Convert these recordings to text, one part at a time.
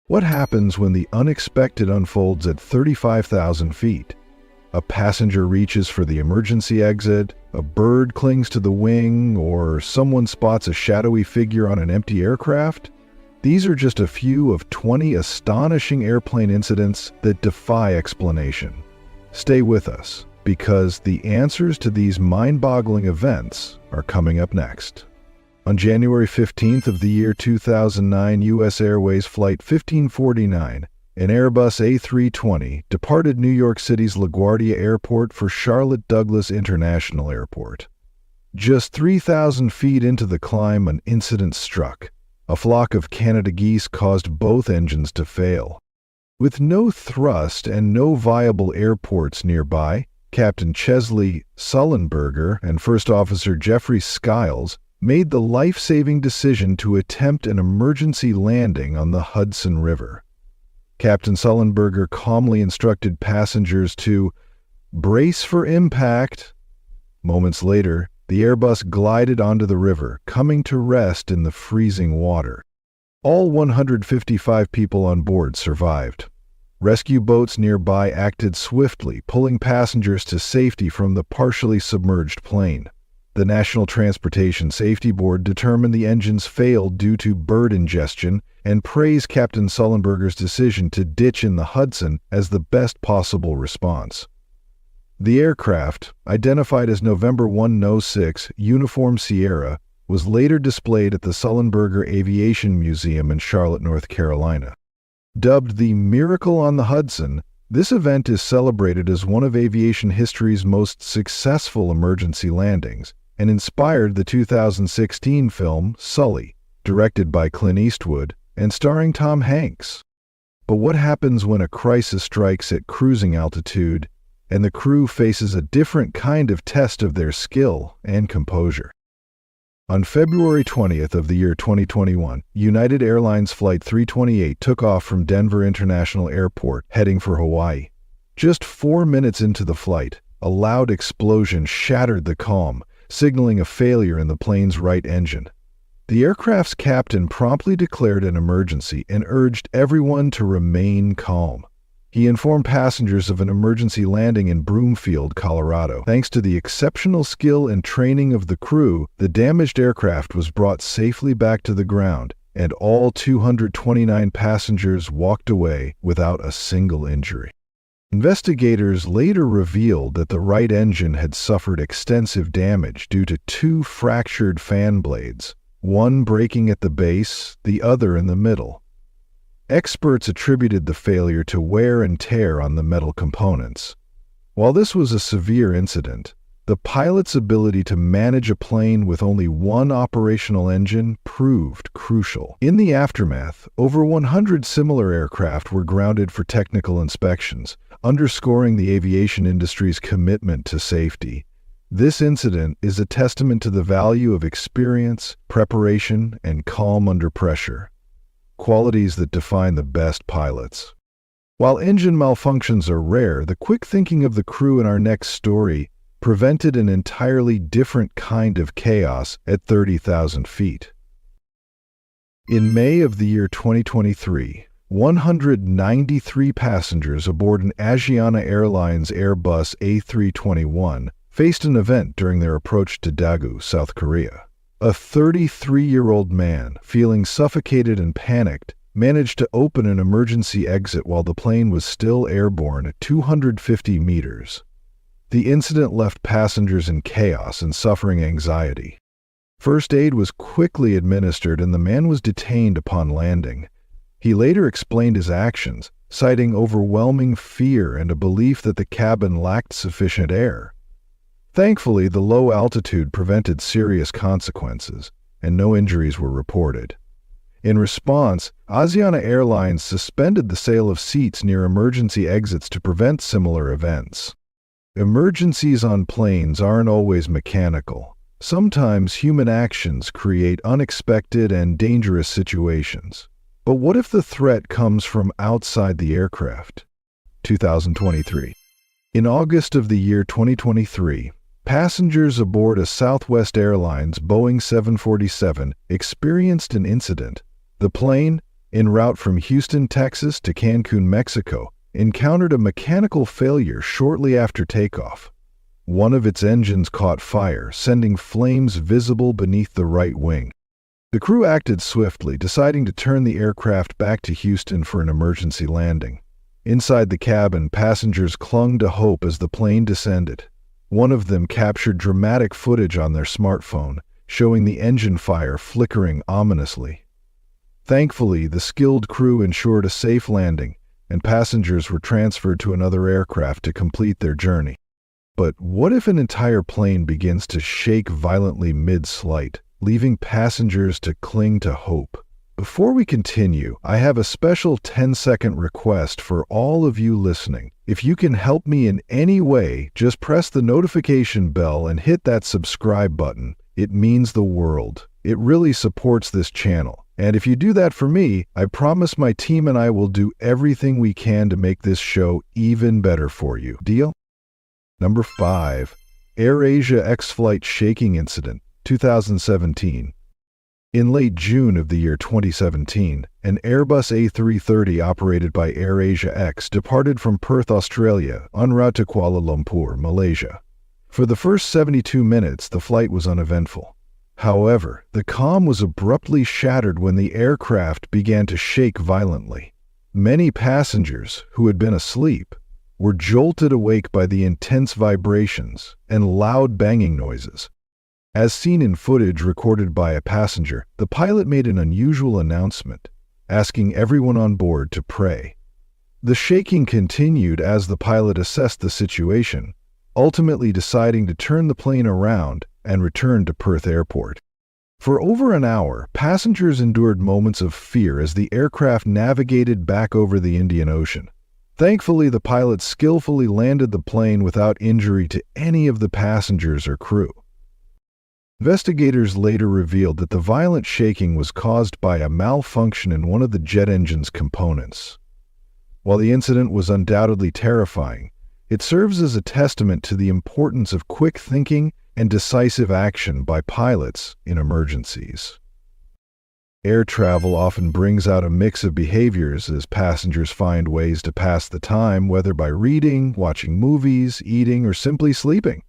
What happens when the unexpected unfolds at 35,000 feet? A passenger reaches for the emergency exit, a bird clings to the wing, or someone spots a shadowy figure on an empty aircraft? These are just a few of 20 astonishing airplane incidents that defy explanation. Stay with us, because the answers to these mind-boggling events are coming up next. On January 15th of the year 2009, U.S. Airways Flight 1549, an Airbus A320, departed New York City's LaGuardia Airport for Charlotte Douglas International Airport. Just 3,000 feet into the climb, an incident struck. A flock of Canada geese caused both engines to fail. With no thrust and no viable airports nearby, Captain Chesley Sullenberger and First Officer Jeffrey Skiles made the life-saving decision to attempt an emergency landing on the Hudson River. Captain Sullenberger calmly instructed passengers to brace for impact. Moments later, the Airbus glided onto the river, coming to rest in the freezing water. All 155 people on board survived. Rescue boats nearby acted swiftly, pulling passengers to safety from the partially submerged plane. The National Transportation Safety Board determined the engines failed due to bird ingestion and praised Captain Sullenberger's decision to ditch in the Hudson as the best possible response. The aircraft, identified as November 106 Uniform Sierra, was later displayed at the Sullenberger Aviation Museum in Charlotte, North Carolina. Dubbed the Miracle on the Hudson, this event is celebrated as one of aviation history's most successful emergency landings and inspired the 2016 film Sully, directed by Clint Eastwood and starring Tom Hanks. But what happens when a crisis strikes at cruising altitude and the crew faces a different kind of test of their skill and composure? On February 20th of the year 2021, United Airlines Flight 328 took off from Denver International Airport, heading for Hawaii. Just 4 minutes into the flight, a loud explosion shattered the calm, signaling a failure in the plane's right engine. The aircraft's captain promptly declared an emergency and urged everyone to remain calm. He informed passengers of an emergency landing in Broomfield, Colorado. Thanks to the exceptional skill and training of the crew, the damaged aircraft was brought safely back to the ground, and all 229 passengers walked away without a single injury. Investigators later revealed that the right engine had suffered extensive damage due to 2 fractured fan blades, one breaking at the base, the other in the middle. Experts attributed the failure to wear and tear on the metal components. While this was a severe incident, the pilot's ability to manage a plane with only one operational engine proved crucial. In the aftermath, over 100 similar aircraft were grounded for technical inspections, underscoring the aviation industry's commitment to safety. This incident is a testament to the value of experience, preparation, and calm under pressure, qualities that define the best pilots. While engine malfunctions are rare, the quick thinking of the crew in our next story prevented an entirely different kind of chaos at 30,000 feet. In May of the year 2023, 193 passengers aboard an Asiana Airlines Airbus A321 faced an event during their approach to Daegu, South Korea. A 33-year-old man, feeling suffocated and panicked, managed to open an emergency exit while the plane was still airborne at 250 meters. The incident left passengers in chaos and suffering anxiety. First aid was quickly administered and the man was detained upon landing. He later explained his actions, citing overwhelming fear and a belief that the cabin lacked sufficient air. Thankfully, the low altitude prevented serious consequences, and no injuries were reported. In response, Asiana Airlines suspended the sale of seats near emergency exits to prevent similar events. Emergencies on planes aren't always mechanical. Sometimes human actions create unexpected and dangerous situations. But what if the threat comes from outside the aircraft? 2023. In August of the year 2023, passengers aboard a Southwest Airlines Boeing 747 experienced an incident. The plane, en route from Houston, Texas to Cancun, Mexico, encountered a mechanical failure shortly after takeoff. One of its engines caught fire, sending flames visible beneath the right wing. The crew acted swiftly, deciding to turn the aircraft back to Houston for an emergency landing. Inside the cabin, passengers clung to hope as the plane descended. One of them captured dramatic footage on their smartphone, showing the engine fire flickering ominously. Thankfully, the skilled crew ensured a safe landing, and passengers were transferred to another aircraft to complete their journey. But what if an entire plane begins to shake violently mid-flight, leaving passengers to cling to hope? Before we continue, I have a special 10-second request for all of you listening. If you can help me in any way, just press the notification bell and hit that subscribe button. It means the world. It really supports this channel. And if you do that for me, I promise my team and I will do everything we can to make this show even better for you. Deal? Number 5. AirAsia X-Flight Shaking Incident, 2017. In late June of the year 2017, an Airbus A330 operated by AirAsia X departed from Perth, Australia, en route to Kuala Lumpur, Malaysia. For the first 72 minutes, the flight was uneventful. However, the calm was abruptly shattered when the aircraft began to shake violently. Many passengers, who had been asleep, were jolted awake by the intense vibrations and loud banging noises. As seen in footage recorded by a passenger, the pilot made an unusual announcement, asking everyone on board to pray. The shaking continued as the pilot assessed the situation, ultimately deciding to turn the plane around and return to Perth Airport. For over an hour, passengers endured moments of fear as the aircraft navigated back over the Indian Ocean. Thankfully, the pilot skillfully landed the plane without injury to any of the passengers or crew. Investigators later revealed that the violent shaking was caused by a malfunction in one of the jet engine's components. While the incident was undoubtedly terrifying, it serves as a testament to the importance of quick thinking and decisive action by pilots in emergencies. Air travel often brings out a mix of behaviors as passengers find ways to pass the time, whether by reading, watching movies, eating, or simply sleeping.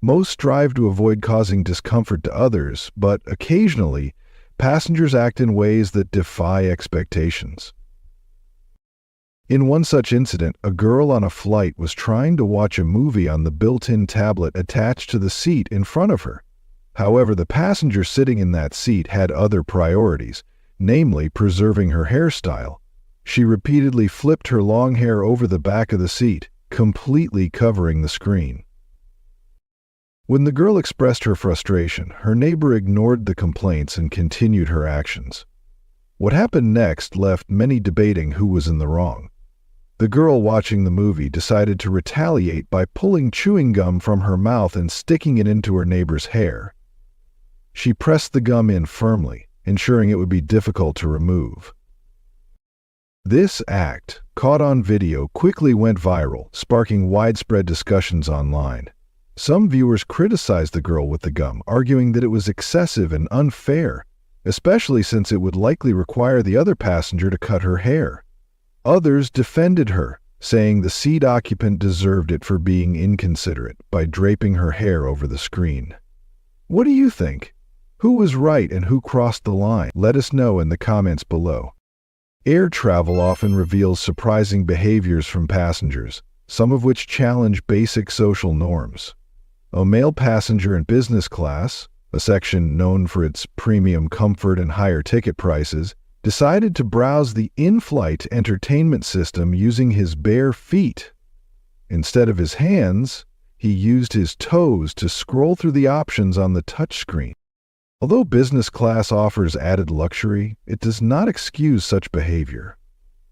Most strive to avoid causing discomfort to others, but occasionally, passengers act in ways that defy expectations. In one such incident, a girl on a flight was trying to watch a movie on the built-in tablet attached to the seat in front of her. However, the passenger sitting in that seat had other priorities, namely preserving her hairstyle. She repeatedly flipped her long hair over the back of the seat, completely covering the screen. When the girl expressed her frustration, her neighbor ignored the complaints and continued her actions. What happened next left many debating who was in the wrong. The girl watching the movie decided to retaliate by pulling chewing gum from her mouth and sticking it into her neighbor's hair. She pressed the gum in firmly, ensuring it would be difficult to remove. This act, caught on video, quickly went viral, sparking widespread discussions online. Some viewers criticized the girl with the gum, arguing that it was excessive and unfair, especially since it would likely require the other passenger to cut her hair. Others defended her, saying the seat occupant deserved it for being inconsiderate by draping her hair over the screen. What do you think? Who was right and who crossed the line? Let us know in the comments below. Air travel often reveals surprising behaviors from passengers, some of which challenge basic social norms. A male passenger in business class, a section known for its premium comfort and higher ticket prices, decided to browse the in-flight entertainment system using his bare feet. Instead of his hands, he used his toes to scroll through the options on the touchscreen. Although business class offers added luxury, it does not excuse such behavior.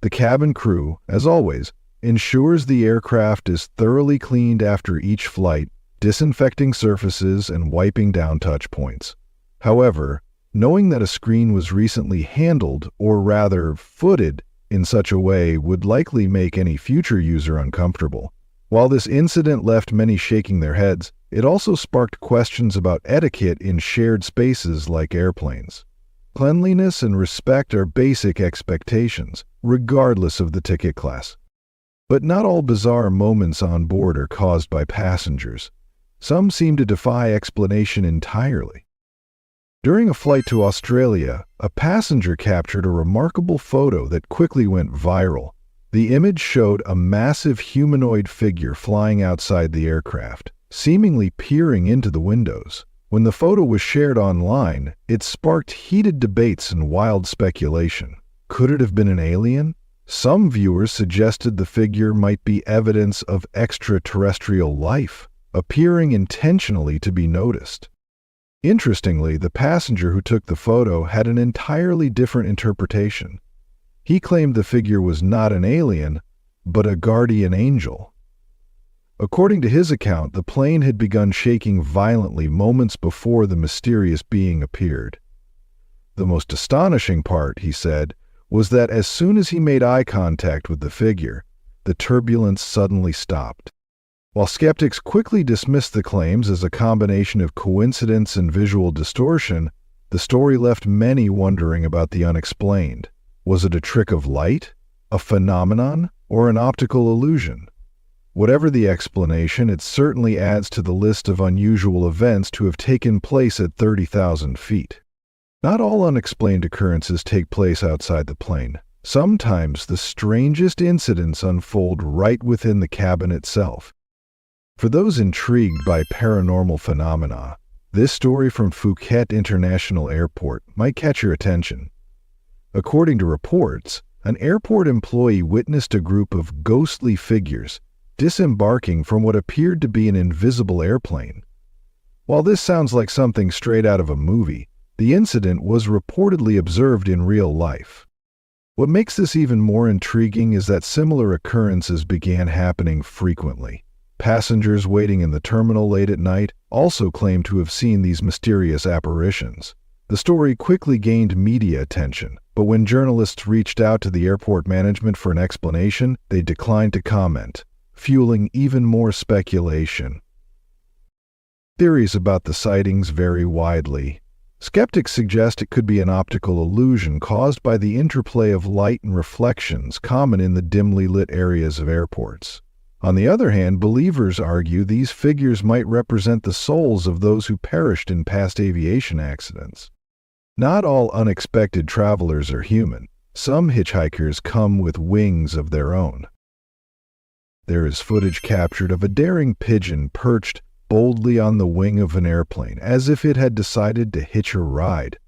The cabin crew, as always, ensures the aircraft is thoroughly cleaned after each flight, disinfecting surfaces and wiping down touch points. However, knowing that a screen was recently handled, or rather footed, in such a way would likely make any future user uncomfortable. While this incident left many shaking their heads, it also sparked questions about etiquette in shared spaces like airplanes. Cleanliness and respect are basic expectations, regardless of the ticket class. But not all bizarre moments on board are caused by passengers. Some seem to defy explanation entirely. During a flight to Australia, a passenger captured a remarkable photo that quickly went viral. The image showed a massive humanoid figure flying outside the aircraft, seemingly peering into the windows. When the photo was shared online, it sparked heated debates and wild speculation. Could it have been an alien? Some viewers suggested the figure might be evidence of extraterrestrial life, appearing intentionally to be noticed. Interestingly, the passenger who took the photo had an entirely different interpretation. He claimed the figure was not an alien, but a guardian angel. According to his account, the plane had begun shaking violently moments before the mysterious being appeared. The most astonishing part, he said, was that as soon as he made eye contact with the figure, the turbulence suddenly stopped. While skeptics quickly dismissed the claims as a combination of coincidence and visual distortion, the story left many wondering about the unexplained. Was it a trick of light, a phenomenon, or an optical illusion? Whatever the explanation, it certainly adds to the list of unusual events to have taken place at 30,000 feet. Not all unexplained occurrences take place outside the plane. Sometimes the strangest incidents unfold right within the cabin itself. For those intrigued by paranormal phenomena, this story from Phuket International Airport might catch your attention. According to reports, an airport employee witnessed a group of ghostly figures disembarking from what appeared to be an invisible airplane. While this sounds like something straight out of a movie, the incident was reportedly observed in real life. What makes this even more intriguing is that similar occurrences began happening frequently. Passengers waiting in the terminal late at night also claimed to have seen these mysterious apparitions. The story quickly gained media attention, but when journalists reached out to the airport management for an explanation, they declined to comment, fueling even more speculation. Theories about the sightings vary widely. Skeptics suggest it could be an optical illusion caused by the interplay of light and reflections common in the dimly lit areas of airports. On the other hand, believers argue these figures might represent the souls of those who perished in past aviation accidents. Not all unexpected travelers are human. Some hitchhikers come with wings of their own. There is footage captured of a daring pigeon perched boldly on the wing of an airplane, as if it had decided to hitch a ride.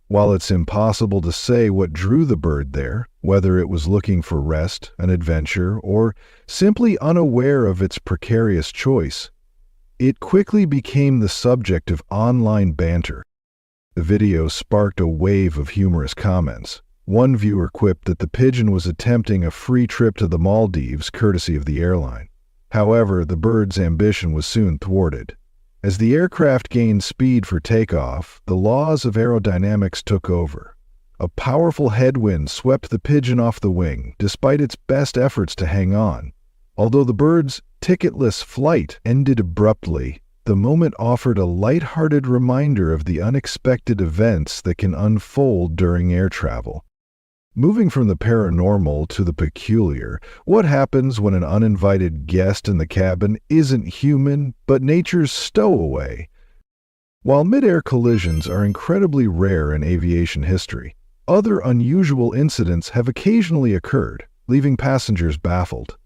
While it's impossible to say what drew the bird there, whether it was looking for rest, an adventure, or simply unaware of its precarious choice, it quickly became the subject of online banter. The video sparked a wave of humorous comments. One viewer quipped that the pigeon was attempting a free trip to the Maldives courtesy of the airline. However, the bird's ambition was soon thwarted. As the aircraft gained speed for takeoff, the laws of aerodynamics took over. A powerful headwind swept the pigeon off the wing, despite its best efforts to hang on. Although the bird's ticketless flight ended abruptly, the moment offered a light-hearted reminder of the unexpected events that can unfold during air travel. Moving from the paranormal to the peculiar, what happens when an uninvited guest in the cabin isn't human, but nature's stowaway? While mid-air collisions are incredibly rare in aviation history, other unusual incidents have occasionally occurred, leaving passengers baffled.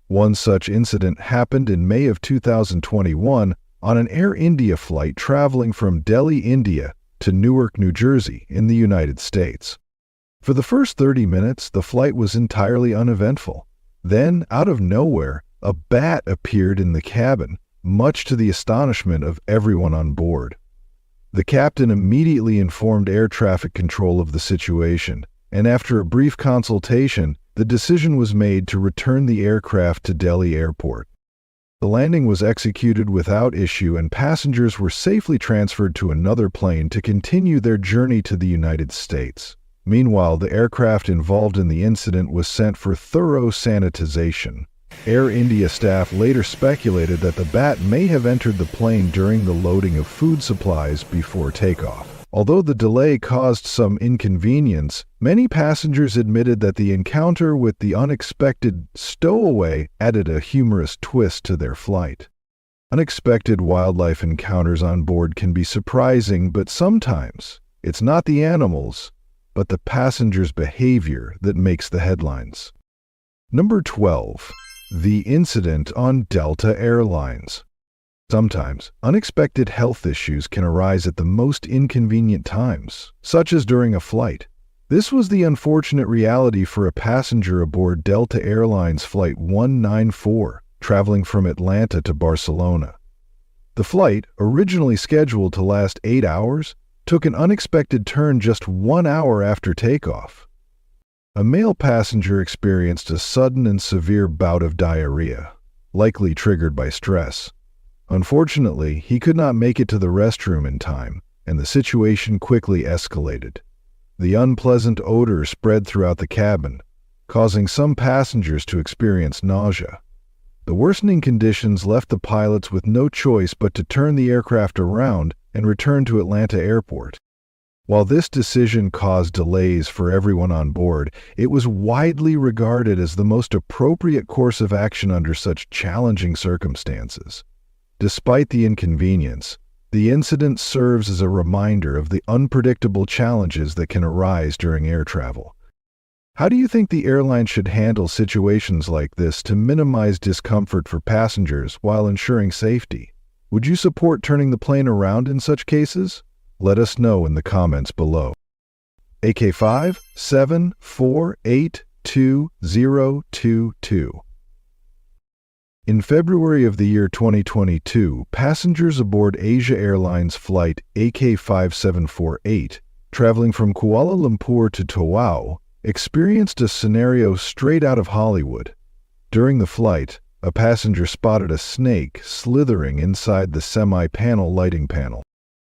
One such incident happened in May of 2021 on an Air India flight traveling from Delhi, India to Newark, New Jersey in the United States. For the first 30 minutes, the flight was entirely uneventful. Then, out of nowhere, a bat appeared in the cabin, much to the astonishment of everyone on board. The captain immediately informed air traffic control of the situation, and after a brief consultation, the decision was made to return the aircraft to Delhi Airport. The landing was executed without issue, and passengers were safely transferred to another plane to continue their journey to the United States. Meanwhile, the aircraft involved in the incident was sent for thorough sanitization. Air India staff later speculated that the bat may have entered the plane during the loading of food supplies before takeoff. Although the delay caused some inconvenience, many passengers admitted that the encounter with the unexpected stowaway added a humorous twist to their flight. Unexpected wildlife encounters on board can be surprising, but sometimes it's not the animals, but the passengers' behavior that makes the headlines. Number 12. The incident on Delta Airlines. Sometimes, unexpected health issues can arise at the most inconvenient times, such as during a flight. This was the unfortunate reality for a passenger aboard Delta Airlines Flight 194, traveling from Atlanta to Barcelona. The flight, originally scheduled to last 8 hours, took an unexpected turn just 1 hour after takeoff. A male passenger experienced a sudden and severe bout of diarrhea, likely triggered by stress. Unfortunately, he could not make it to the restroom in time, and the situation quickly escalated. The unpleasant odor spread throughout the cabin, causing some passengers to experience nausea. The worsening conditions left the pilots with no choice but to turn the aircraft around and return to Atlanta Airport. While this decision caused delays for everyone on board, it was widely regarded as the most appropriate course of action under such challenging circumstances. Despite the inconvenience, the incident serves as a reminder of the unpredictable challenges that can arise during air travel. How do you think the airline should handle situations like this to minimize discomfort for passengers while ensuring safety? Would you support turning the plane around in such cases? Let us know in the comments below. AK574822022. In February of the year 2022, passengers aboard Asia Airlines flight AK5748, traveling from Kuala Lumpur to Tawau, experienced a scenario straight out of Hollywood. During the flight, a passenger spotted a snake slithering inside the semi-panel lighting panel.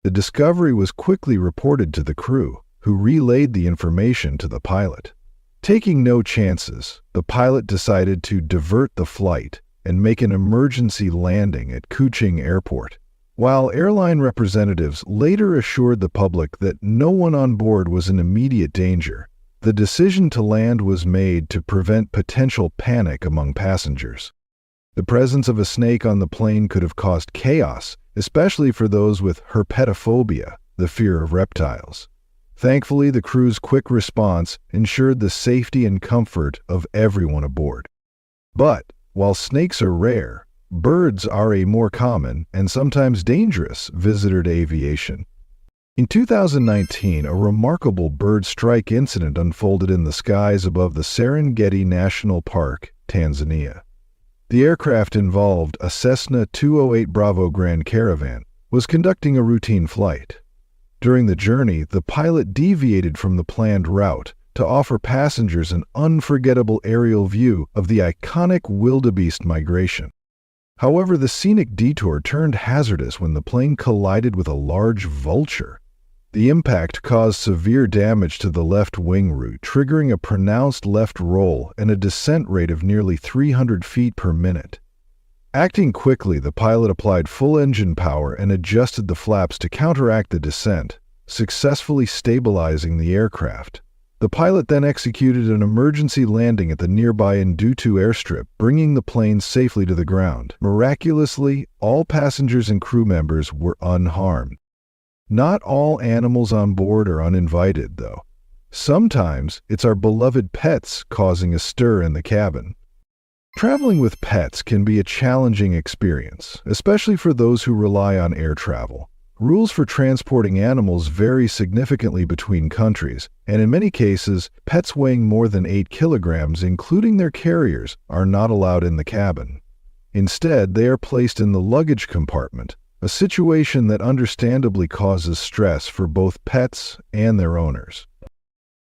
The discovery was quickly reported to the crew, who relayed the information to the pilot. Taking no chances, the pilot decided to divert the flight and make an emergency landing at Kuching Airport. While airline representatives later assured the public that no one on board was in immediate danger, the decision to land was made to prevent potential panic among passengers. The presence of a snake on the plane could have caused chaos, especially for those with herpetophobia, the fear of reptiles. Thankfully, the crew's quick response ensured the safety and comfort of everyone aboard. But while snakes are rare, birds are a more common and sometimes dangerous visitor to aviation. In 2019, a remarkable bird strike incident unfolded in the skies above the Serengeti National Park, Tanzania. The aircraft involved, a Cessna 208 Bravo Grand Caravan, was conducting a routine flight. During the journey, the pilot deviated from the planned route to offer passengers an unforgettable aerial view of the iconic wildebeest migration. However, the scenic detour turned hazardous when the plane collided with a large vulture. The impact caused severe damage to the left wing root, triggering a pronounced left roll and a descent rate of nearly 300 feet per minute. Acting quickly, the pilot applied full engine power and adjusted the flaps to counteract the descent, successfully stabilizing the aircraft. The pilot then executed an emergency landing at the nearby Ndutu airstrip, bringing the plane safely to the ground. Miraculously, all passengers and crew members were unharmed. Not all animals on board are uninvited, though. Sometimes it's our beloved pets causing a stir in the cabin. Traveling with pets can be a challenging experience, especially for those who rely on air travel. Rules for transporting animals vary significantly between countries, and in many cases, pets weighing more than 8 kilograms, including their carriers, are not allowed in the cabin. Instead, they are placed in the luggage compartment, a situation that understandably causes stress for both pets and their owners.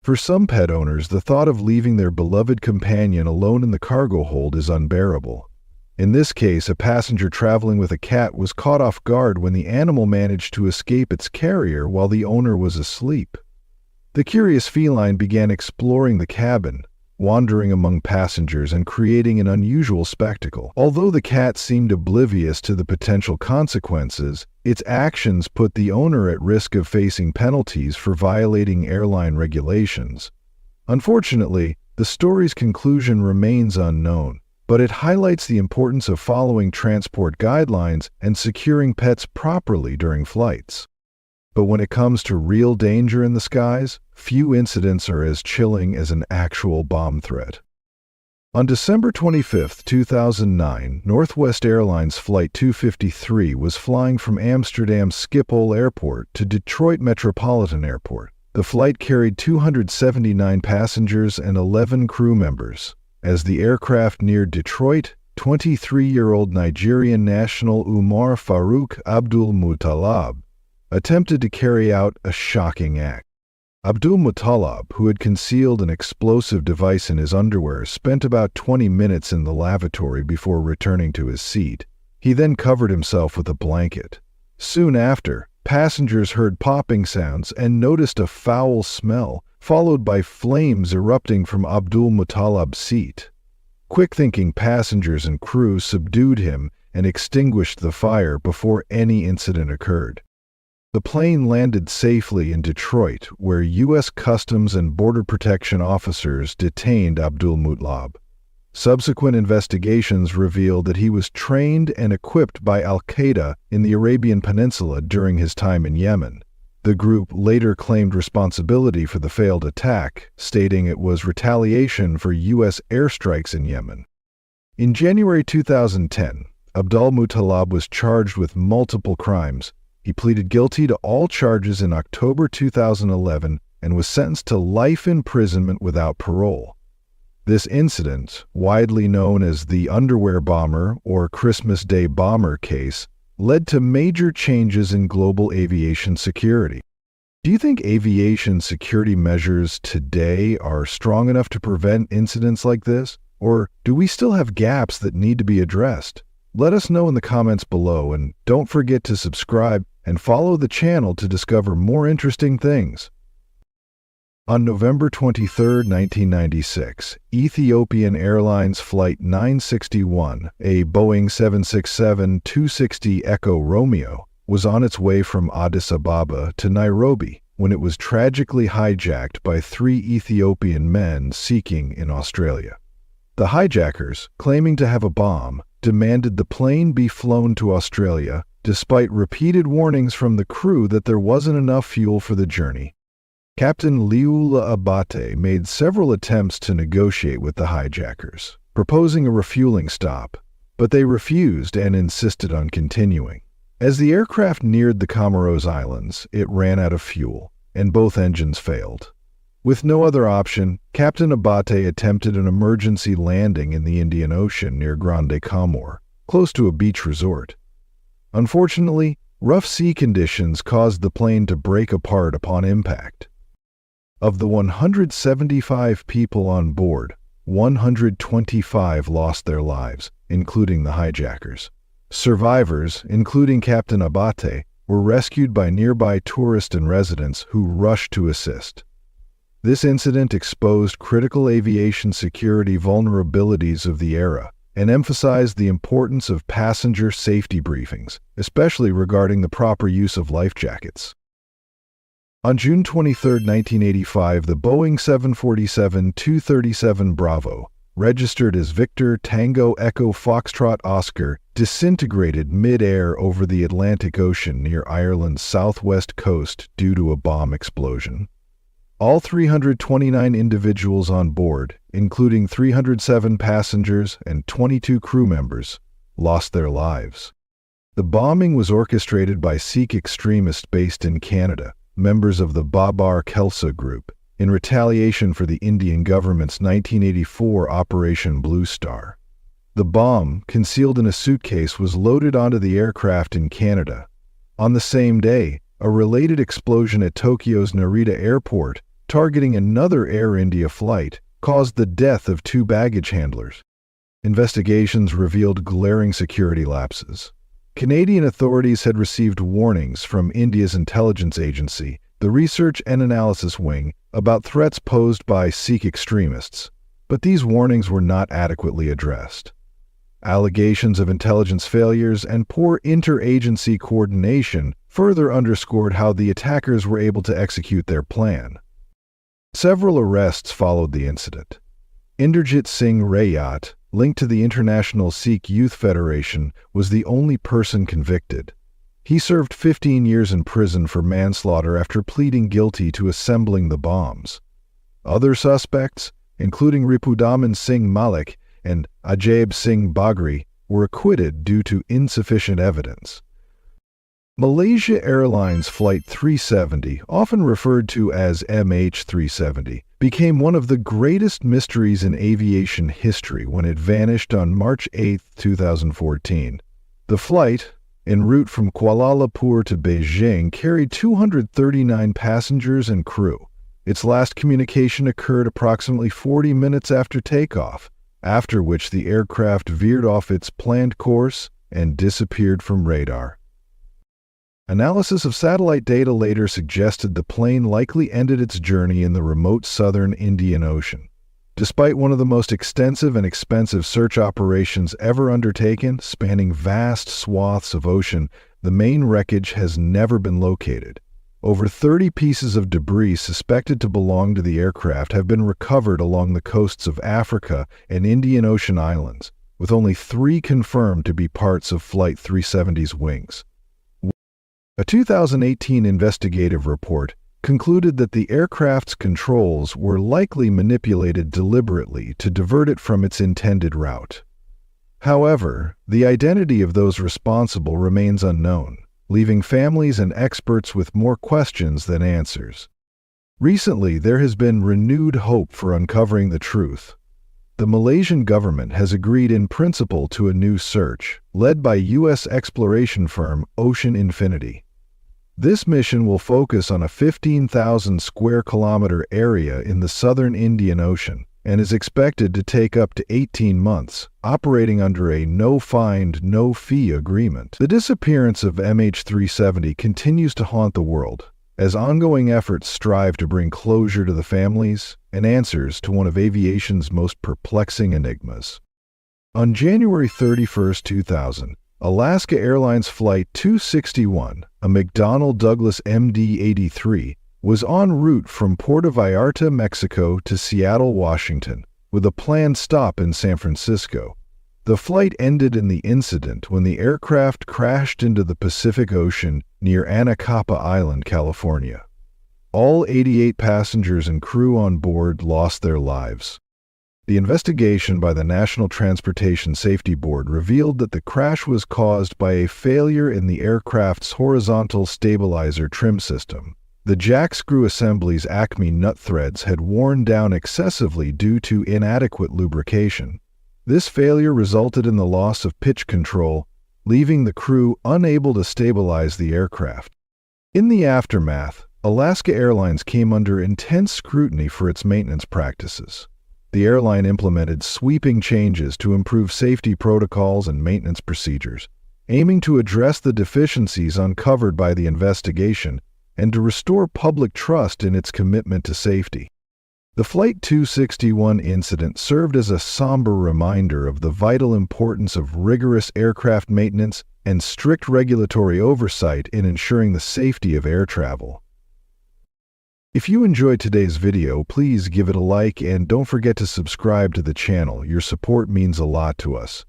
For some pet owners, the thought of leaving their beloved companion alone in the cargo hold is unbearable. In this case, a passenger traveling with a cat was caught off guard when the animal managed to escape its carrier while the owner was asleep. The curious feline began exploring the cabin, wandering among passengers and creating an unusual spectacle. Although the cat seemed oblivious to the potential consequences, Its actions put the owner at risk of facing penalties for violating airline regulations. Unfortunately, the story's conclusion remains unknown, but it highlights the importance of following transport guidelines and securing pets properly during flights. But when it comes to real danger in the skies, few incidents are as chilling as an actual bomb threat. On December 25, 2009, Northwest Airlines Flight 253 was flying from Amsterdam's Schiphol Airport to Detroit Metropolitan Airport. The flight carried 279 passengers and 11 crew members. As the aircraft neared Detroit, 23-year-old Nigerian national Umar Farouk Abdul Muttalab attempted to carry out a shocking act. Abdul Muttalab, who had concealed an explosive device in his underwear, spent about 20 minutes in the lavatory before returning to his seat. He then covered himself with a blanket. Soon after, passengers heard popping sounds and noticed a foul smell, followed by flames erupting from Abdul Muttalab's seat. Quick-thinking passengers and crew subdued him and extinguished the fire before any incident occurred. The plane landed safely in Detroit, where U.S. Customs and Border Protection officers detained Abdul Muttalab. Subsequent investigations revealed that he was trained and equipped by Al-Qaeda in the Arabian Peninsula during his time in Yemen. The group later claimed responsibility for the failed attack, stating it was retaliation for U.S. airstrikes in Yemen. In January 2010, Abdul Muttalab was charged with multiple crimes. He pleaded guilty to all charges in October 2011 and was sentenced to life imprisonment without parole. This incident, widely known as the Underwear Bomber or Christmas Day Bomber case, led to major changes in global aviation security. Do you think aviation security measures today are strong enough to prevent incidents like this? Or do we still have gaps that need to be addressed? Let us know in the comments below, and don't forget to subscribe and follow the channel to discover more interesting things. On November 23, 1996, Ethiopian Airlines Flight 961, a Boeing 767-260 Echo Romeo, was on its way from Addis Ababa to Nairobi when it was tragically hijacked by 3 Ethiopian men seeking in Australia. The hijackers, claiming to have a bomb, demanded the plane be flown to Australia, despite repeated warnings from the crew that there wasn't enough fuel for the journey. Captain Liula Abate made several attempts to negotiate with the hijackers, proposing a refueling stop, but they refused and insisted on continuing. As the aircraft neared the Comoros Islands, it ran out of fuel, and both engines failed. With no other option, Captain Abate attempted an emergency landing in the Indian Ocean near Grande Comore, close to a beach resort. Unfortunately, rough sea conditions caused the plane to break apart upon impact. Of the 175 people on board, 125 lost their lives, including the hijackers. Survivors, including Captain Abate, were rescued by nearby tourists and residents who rushed to assist. This incident exposed critical aviation security vulnerabilities of the era and emphasized the importance of passenger safety briefings, especially regarding the proper use of life jackets. On June 23, 1985, the Boeing 747-237 Bravo, registered as Victor Tango Echo Foxtrot Oscar, disintegrated mid-air over the Atlantic Ocean near Ireland's southwest coast due to a bomb explosion. All 329 individuals on board, including 307 passengers and 22 crew members, lost their lives. The bombing was orchestrated by Sikh extremists based in Canada, members of the Babar Khalsa group, in retaliation for the Indian government's 1984 Operation Blue Star. The bomb, concealed in a suitcase, was loaded onto the aircraft in Canada. On the same day, a related explosion at Tokyo's Narita Airport, targeting another Air India flight, caused the death of 2 baggage handlers. Investigations revealed glaring security lapses. Canadian authorities had received warnings from India's intelligence agency, the Research and Analysis Wing, about threats posed by Sikh extremists, but these warnings were not adequately addressed. Allegations of intelligence failures and poor interagency coordination further underscored how the attackers were able to execute their plan. Several arrests followed the incident. Inderjit Singh Rayat, linked to the International Sikh Youth Federation, was the only person convicted. He served 15 years in prison for manslaughter after pleading guilty to assembling the bombs. Other suspects, including Ripudaman Singh Malik and Ajaib Singh Bagri, were acquitted due to insufficient evidence. Malaysia Airlines Flight 370, often referred to as MH370, became one of the greatest mysteries in aviation history when it vanished on March 8, 2014. The flight, en route from Kuala Lumpur to Beijing, carried 239 passengers and crew. Its last communication occurred approximately 40 minutes after takeoff, after which the aircraft veered off its planned course and disappeared from radar. Analysis of satellite data later suggested the plane likely ended its journey in the remote southern Indian Ocean. Despite one of the most extensive and expensive search operations ever undertaken, spanning vast swaths of ocean, the main wreckage has never been located. Over 30 pieces of debris suspected to belong to the aircraft have been recovered along the coasts of Africa and Indian Ocean islands, with only 3 confirmed to be parts of Flight 370's wings. A 2018 investigative report concluded that the aircraft's controls were likely manipulated deliberately to divert it from its intended route. However, the identity of those responsible remains unknown, leaving families and experts with more questions than answers. Recently, there has been renewed hope for uncovering the truth. The Malaysian government has agreed in principle to a new search, led by U.S. exploration firm Ocean Infinity. This mission will focus on a 15,000 square kilometer area in the southern Indian Ocean and is expected to take up to 18 months, operating under a no-find, no-fee agreement. The disappearance of MH370 continues to haunt the world, as ongoing efforts strive to bring closure to the families and answers to one of aviation's most perplexing enigmas. On January 31, 2000, Alaska Airlines Flight 261, a McDonnell Douglas MD-83, was en route from Puerto Vallarta, Mexico to Seattle, Washington, with a planned stop in San Francisco. The flight ended in the incident when the aircraft crashed into the Pacific Ocean near Anacapa Island, California. All 88 passengers and crew on board lost their lives. The investigation by the National Transportation Safety Board revealed that the crash was caused by a failure in the aircraft's horizontal stabilizer trim system. The jack screw assembly's Acme nut threads had worn down excessively due to inadequate lubrication. This failure resulted in the loss of pitch control, leaving the crew unable to stabilize the aircraft. In the aftermath, Alaska Airlines came under intense scrutiny for its maintenance practices. The airline implemented sweeping changes to improve safety protocols and maintenance procedures, aiming to address the deficiencies uncovered by the investigation and to restore public trust in its commitment to safety. The Flight 261 incident served as a somber reminder of the vital importance of rigorous aircraft maintenance and strict regulatory oversight in ensuring the safety of air travel. If you enjoyed today's video, please give it a like and don't forget to subscribe to the channel. Your support means a lot to us.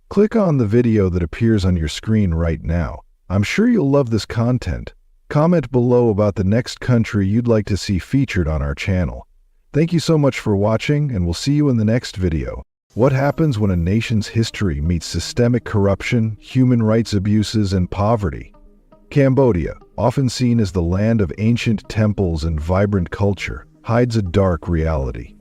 Click on the video that appears on your screen right now. I'm sure you'll love this content. Comment below about the next country you'd like to see featured on our channel. Thank you so much for watching, and we'll see you in the next video. What happens when a nation's history meets systemic corruption, human rights abuses, and poverty? Cambodia, often seen as the land of ancient temples and vibrant culture, hides a dark reality.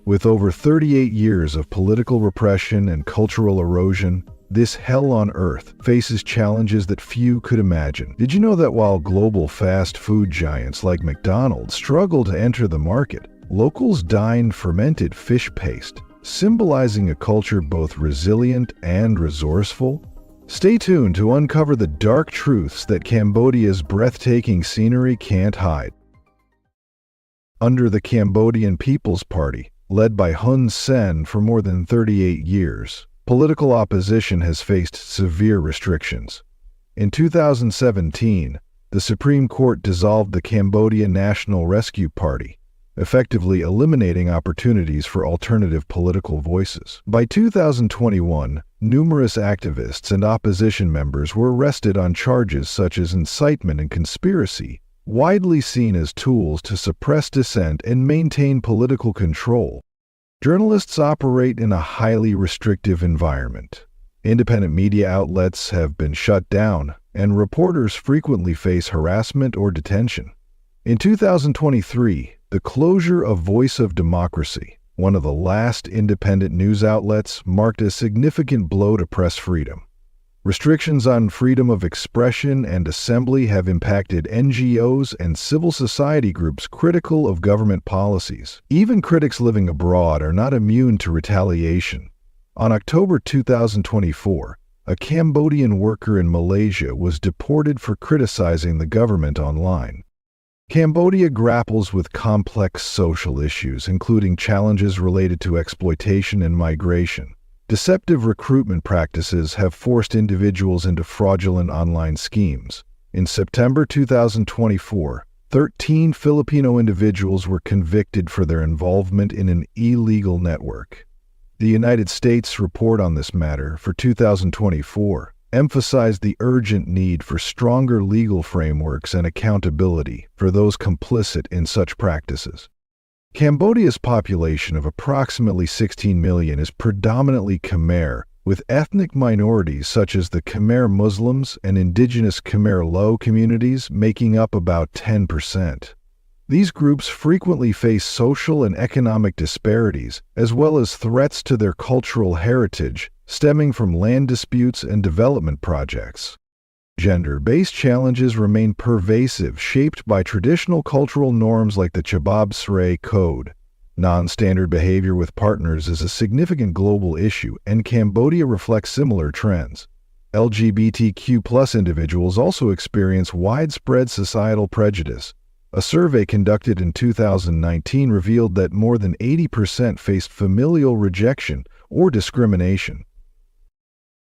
With over 38 years of political repression and cultural erosion, this hell on earth faces challenges that few could imagine. Did you know that while global fast food giants like McDonald's struggle to enter the market, locals dine fermented fish paste, symbolizing a culture both resilient and resourceful? Stay tuned to uncover the dark truths that Cambodia's breathtaking scenery can't hide. Under the Cambodian People's Party, led by Hun Sen for more than 38 years, Political opposition has faced severe restrictions. In 2017, the Supreme Court dissolved the Cambodia National Rescue Party, effectively eliminating opportunities for alternative political voices. By 2021, numerous activists and opposition members were arrested on charges such as incitement and conspiracy, widely seen as tools to suppress dissent and maintain political control. Journalists operate in a highly restrictive environment. Independent media outlets have been shut down, and reporters frequently face harassment or detention. In 2023, the closure of Voice of Democracy, one of the last independent news outlets, marked a significant blow to press freedom. Restrictions on freedom of expression and assembly have impacted NGOs and civil society groups critical of government policies. Even critics living abroad are not immune to retaliation. On October 2024, a Cambodian worker in Malaysia was deported for criticizing the government online. Cambodia grapples with complex social issues, including challenges related to exploitation and migration. Deceptive recruitment practices have forced individuals into fraudulent online schemes. In September 2024, 13 Filipino individuals were convicted for their involvement in an illegal network. The United States report on this matter for 2024 emphasized the urgent need for stronger legal frameworks and accountability for those complicit in such practices. Cambodia's population of approximately 16 million is predominantly Khmer, with ethnic minorities such as the Khmer Muslims and indigenous Khmer Low communities making up about 10%. These groups frequently face social and economic disparities, as well as threats to their cultural heritage, stemming from land disputes and development projects. Gender-based challenges remain pervasive, shaped by traditional cultural norms like the Chabab Sray Code. Non-standard behavior with partners is a significant global issue, and Cambodia reflects similar trends. LGBTQ+ individuals also experience widespread societal prejudice. A survey conducted in 2019 revealed that more than 80% faced familial rejection or discrimination.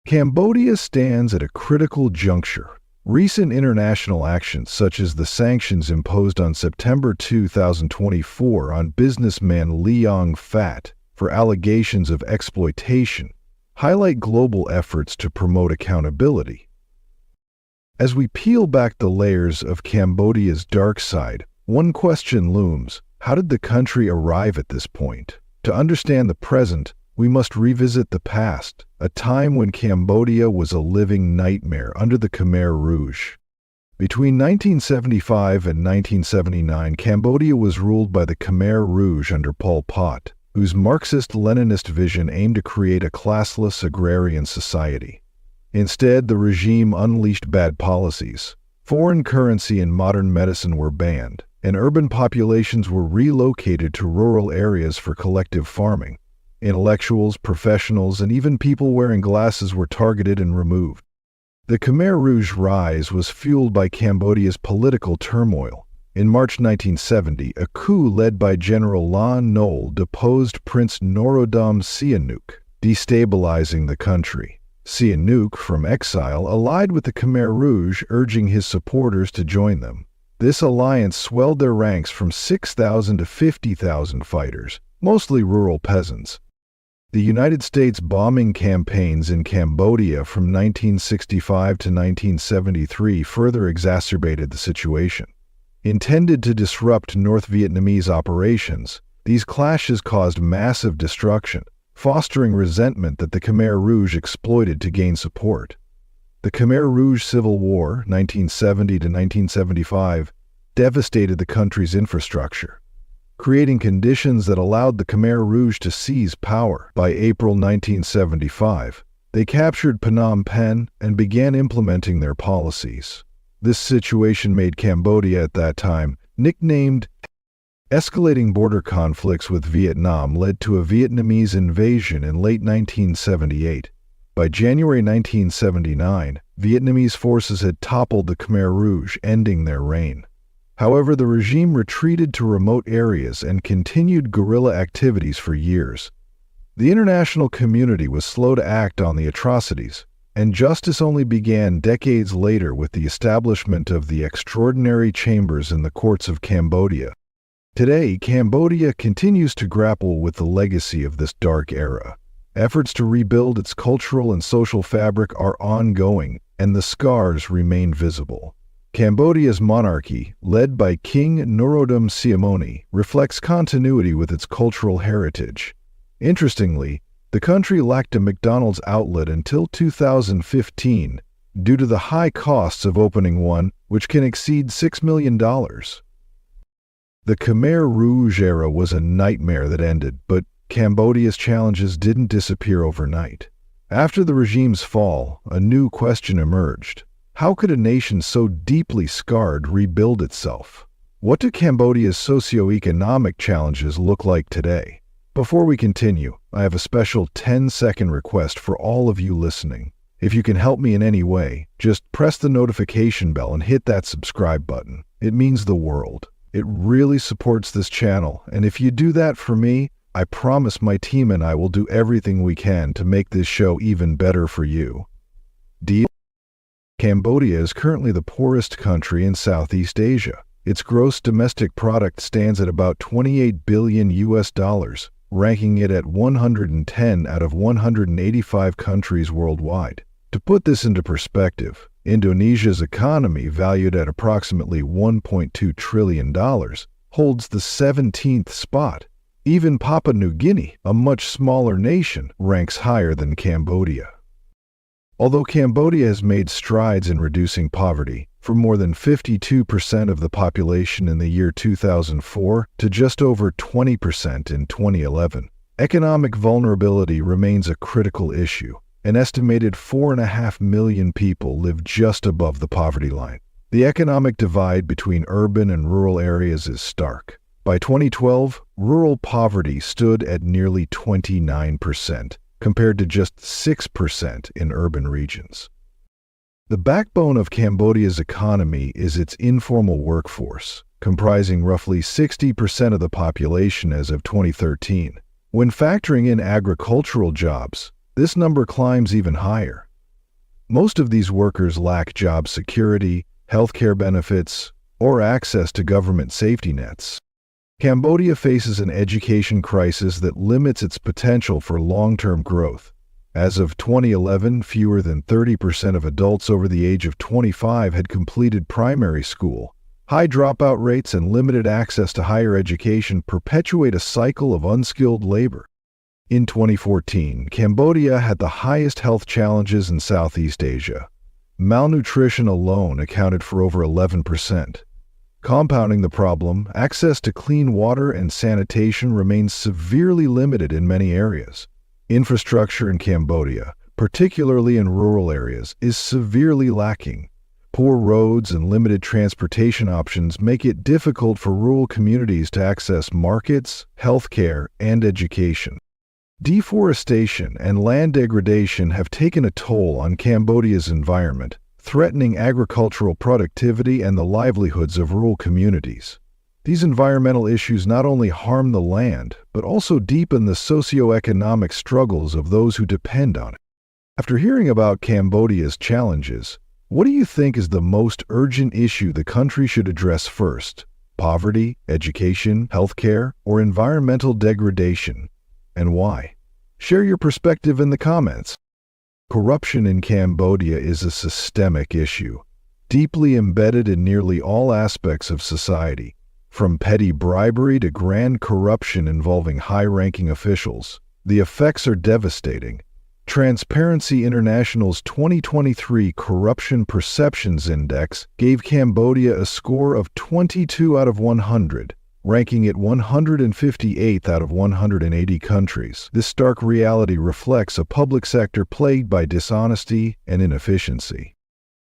Cambodia stands at a critical juncture. Recent international actions, such as the sanctions imposed on September 2024 on businessman Leong Phat for allegations of exploitation, highlight global efforts to promote accountability. As we peel back the layers of Cambodia's dark side, one question looms: how did the country arrive at this point? To understand the present, we must revisit the past, a time when Cambodia was a living nightmare under the Khmer Rouge. Between 1975 and 1979, Cambodia was ruled by the Khmer Rouge under Pol Pot, whose Marxist-Leninist vision aimed to create a classless agrarian society. Instead, the regime unleashed bad policies. Foreign currency and modern medicine were banned, and urban populations were relocated to rural areas for collective farming. Intellectuals, professionals, and even people wearing glasses were targeted and removed. The Khmer Rouge rise was fueled by Cambodia's political turmoil. In March 1970, a coup led by General Lon Nol deposed Prince Norodom Sihanouk, destabilizing the country. Sihanouk, from exile, allied with the Khmer Rouge, urging his supporters to join them. This alliance swelled their ranks from 6,000 to 50,000 fighters, mostly rural peasants. The United States bombing campaigns in Cambodia from 1965 to 1973 further exacerbated the situation. Intended to disrupt North Vietnamese operations, these clashes caused massive destruction, fostering resentment that the Khmer Rouge exploited to gain support. The Khmer Rouge Civil War, 1970 to 1975, devastated the country's infrastructure, creating conditions that allowed the Khmer Rouge to seize power. By April 1975, they captured Phnom Penh and began implementing their policies. This situation made Cambodia at that time nicknamed. Escalating border conflicts with Vietnam led to a Vietnamese invasion in late 1978. By January 1979, Vietnamese forces had toppled the Khmer Rouge, ending their reign. However, the regime retreated to remote areas and continued guerrilla activities for years. The international community was slow to act on the atrocities, and justice only began decades later with the establishment of the extraordinary chambers in the courts of Cambodia. Today, Cambodia continues to grapple with the legacy of this dark era. Efforts to rebuild its cultural and social fabric are ongoing, and the scars remain visible. Cambodia's monarchy, led by King Norodom Sihamoni, reflects continuity with its cultural heritage. Interestingly, the country lacked a McDonald's outlet until 2015 due to the high costs of opening one, which can exceed $6 million. The Khmer Rouge era was a nightmare that ended, but Cambodia's challenges didn't disappear overnight. After the regime's fall, a new question emerged. How could a nation so deeply scarred rebuild itself? What do Cambodia's socioeconomic challenges look like today? Before we continue, I have a special 10-second request for all of you listening. If you can help me in any way, just press the notification bell and hit that subscribe button. It means the world. It really supports this channel, and if you do that for me, I promise my team and I will do everything we can to make this show even better for you. Cambodia is currently the poorest country in Southeast Asia. Its gross domestic product stands at about $28 billion, ranking it at 110 out of 185 countries worldwide. To put this into perspective, Indonesia's economy, valued at approximately $1.2 trillion, holds the 17th spot. Even Papua New Guinea, a much smaller nation, ranks higher than Cambodia. Although Cambodia has made strides in reducing poverty, from more than 52% of the population in the year 2004 to just over 20% in 2011, economic vulnerability remains a critical issue. An estimated 4.5 million people live just above the poverty line. The economic divide between urban and rural areas is stark. By 2012, rural poverty stood at nearly 29%, compared to just 6% in urban regions. The backbone of Cambodia's economy is its informal workforce, comprising roughly 60% of the population as of 2013. When factoring in agricultural jobs, this number climbs even higher. Most of these workers lack job security, healthcare benefits, or access to government safety nets. Cambodia faces an education crisis that limits its potential for long-term growth. As of 2011, fewer than 30% of adults over the age of 25 had completed primary school. High dropout rates and limited access to higher education perpetuate a cycle of unskilled labor. In 2014, Cambodia had the highest health challenges in Southeast Asia. Malnutrition alone accounted for over 11%. Compounding the problem, access to clean water and sanitation remains severely limited in many areas. Infrastructure in Cambodia, particularly in rural areas, is severely lacking. Poor roads and limited transportation options make it difficult for rural communities to access markets, healthcare, and education. Deforestation and land degradation have taken a toll on Cambodia's environment, threatening agricultural productivity and the livelihoods of rural communities. These environmental issues not only harm the land, but also deepen the socioeconomic struggles of those who depend on it. After hearing about Cambodia's challenges, what do you think is the most urgent issue the country should address first? Poverty, education, healthcare, or environmental degradation? And why? Share your perspective in the comments. Corruption in Cambodia is a systemic issue, deeply embedded in nearly all aspects of society, from petty bribery to grand corruption involving high-ranking officials. The effects are devastating. Transparency International's 2023 Corruption Perceptions Index gave Cambodia a score of 22 out of 100, ranking it 158th out of 180 countries. This stark reality reflects a public sector plagued by dishonesty and inefficiency.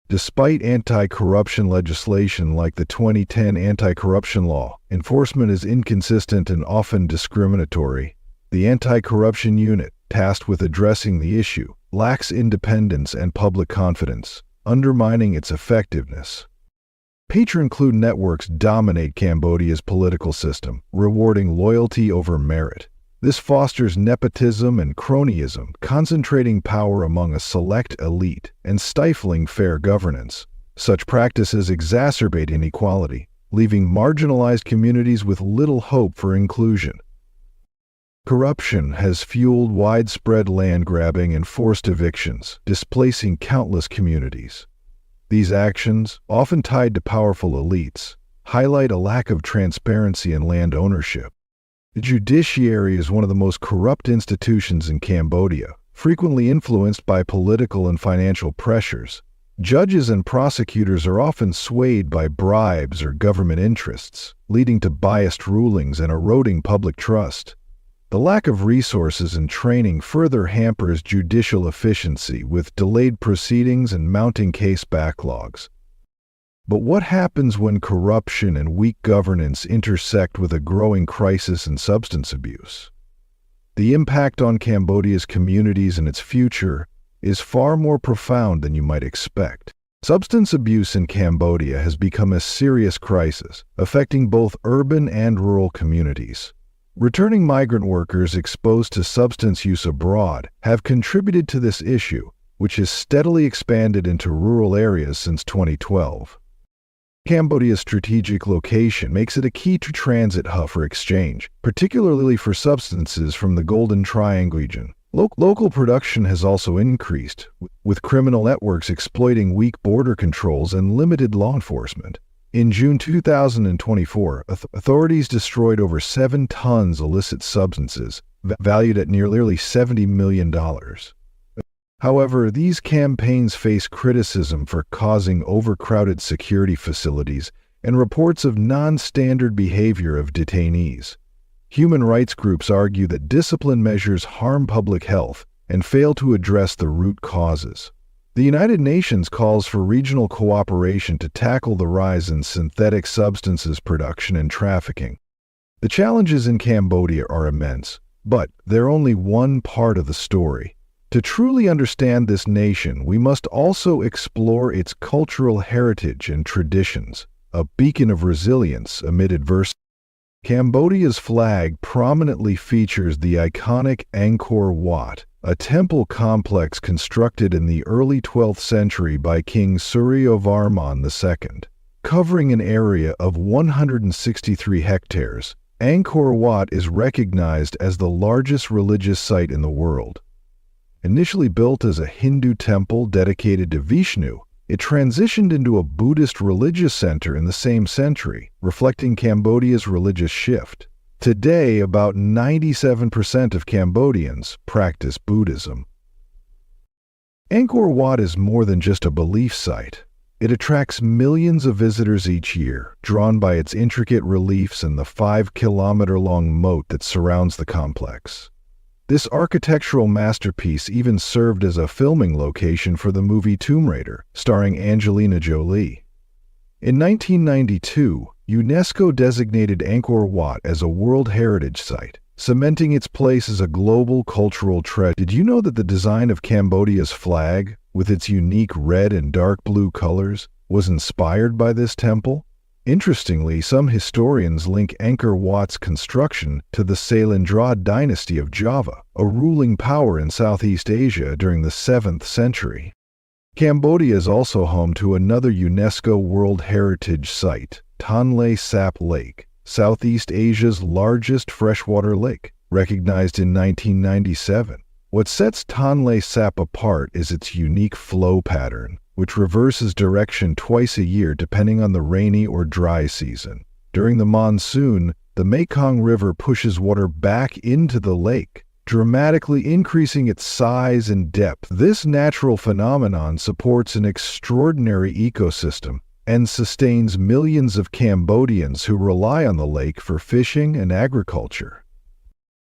Despite anti-corruption legislation like the 2010 anti-corruption law, enforcement is inconsistent and often discriminatory. The anti-corruption unit, tasked with addressing the issue, lacks independence and public confidence, undermining its effectiveness. Patron-clued networks dominate Cambodia's political system, rewarding loyalty over merit. This fosters nepotism and cronyism, concentrating power among a select elite and stifling fair governance. Such practices exacerbate inequality, leaving marginalized communities with little hope for inclusion. Corruption has fueled widespread land grabbing and forced evictions, displacing countless communities. These actions, often tied to powerful elites, highlight a lack of transparency in land ownership. The judiciary is one of the most corrupt institutions in Cambodia, frequently influenced by political and financial pressures. Judges and prosecutors are often swayed by bribes or government interests, leading to biased rulings and eroding public trust. The lack of resources and training further hampers judicial efficiency, with delayed proceedings and mounting case backlogs. But what happens when corruption and weak governance intersect with a growing crisis in substance abuse? The impact on Cambodia's communities and its future is far more profound than you might expect. Substance abuse in Cambodia has become a serious crisis, affecting both urban and rural communities. Returning migrant workers exposed to substance use abroad have contributed to this issue, which has steadily expanded into rural areas since 2012. Cambodia's strategic location makes it a key transit hub for exchange, particularly for substances from the Golden Triangle region. Local production has also increased, with criminal networks exploiting weak border controls and limited law enforcement. In June 2024, authorities destroyed over 7 tons illicit substances, valued at nearly $70 million. However, these campaigns face criticism for causing overcrowded security facilities and reports of non-standard behavior of detainees. Human rights groups argue that discipline measures harm public health and fail to address the root causes. The United Nations calls for regional cooperation to tackle the rise in synthetic substances production and trafficking. The challenges in Cambodia are immense, but they're only one part of the story. To truly understand this nation, we must also explore its cultural heritage and traditions, a beacon of resilience amid adversity. Cambodia's flag prominently features the iconic Angkor Wat, a temple complex constructed in the early 12th century by King Suryavarman II. Covering an area of 163 hectares, Angkor Wat is recognized as the largest religious site in the world. Initially built as a Hindu temple dedicated to Vishnu, it transitioned into a Buddhist religious center in the same century, reflecting Cambodia's religious shift. Today, about 97% of Cambodians practice Buddhism. Angkor Wat is more than just a belief site. It attracts millions of visitors each year, drawn by its intricate reliefs and the 5-kilometer-long moat that surrounds the complex. This architectural masterpiece even served as a filming location for the movie Tomb Raider, starring Angelina Jolie. In 1992, UNESCO designated Angkor Wat as a World Heritage Site, cementing its place as a global cultural treasure. Did you know that the design of Cambodia's flag, with its unique red and dark blue colors, was inspired by this temple? Interestingly, some historians link Angkor Wat's construction to the Sailendra dynasty of Java, a ruling power in Southeast Asia during the 7th century. Cambodia is also home to another UNESCO World Heritage Site, Tonle Sap Lake, Southeast Asia's largest freshwater lake, recognized in 1997. What sets Tonle Sap apart is its unique flow pattern, which reverses direction twice a year depending on the rainy or dry season. During the monsoon, the Mekong River pushes water back into the lake, dramatically increasing its size and depth. This natural phenomenon supports an extraordinary ecosystem and sustains millions of Cambodians who rely on the lake for fishing and agriculture.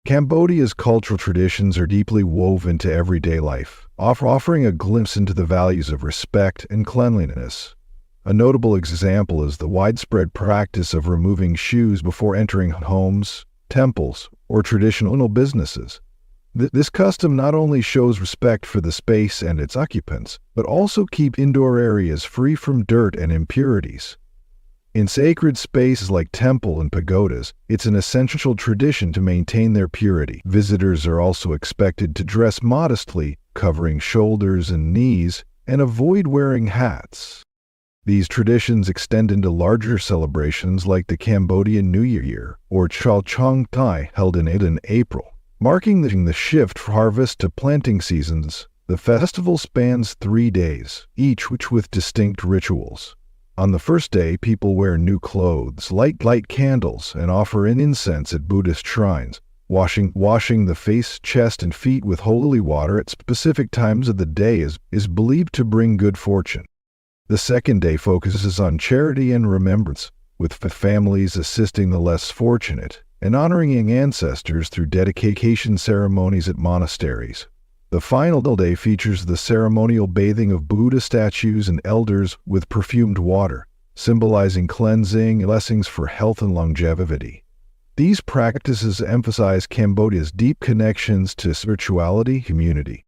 Cambodia's cultural traditions are deeply woven into everyday life, offering a glimpse into the values of respect and cleanliness. A notable example is the widespread practice of removing shoes before entering homes, temples, or traditional businesses. This custom not only shows respect for the space and its occupants, but also keeps indoor areas free from dirt and impurities. In sacred spaces like temple and pagodas, it's an essential tradition to maintain their purity. Visitors are also expected to dress modestly, covering shoulders and knees, and avoid wearing hats. These traditions extend into larger celebrations like the Cambodian New Year or Chal Chong Thai, held in April. Marking the shift from harvest to planting seasons, the festival spans 3 days, each with distinct rituals. On the first day, people wear new clothes, light candles, and offer incense at Buddhist shrines. Washing the face, chest, and feet with holy water at specific times of the day is believed to bring good fortune. The second day focuses on charity and remembrance, with families assisting the less fortunate and honoring ancestors through dedication ceremonies at monasteries. The final day features the ceremonial bathing of Buddha statues and elders with perfumed water, symbolizing cleansing and blessings for health and longevity. These practices emphasize Cambodia's deep connections to spirituality and community.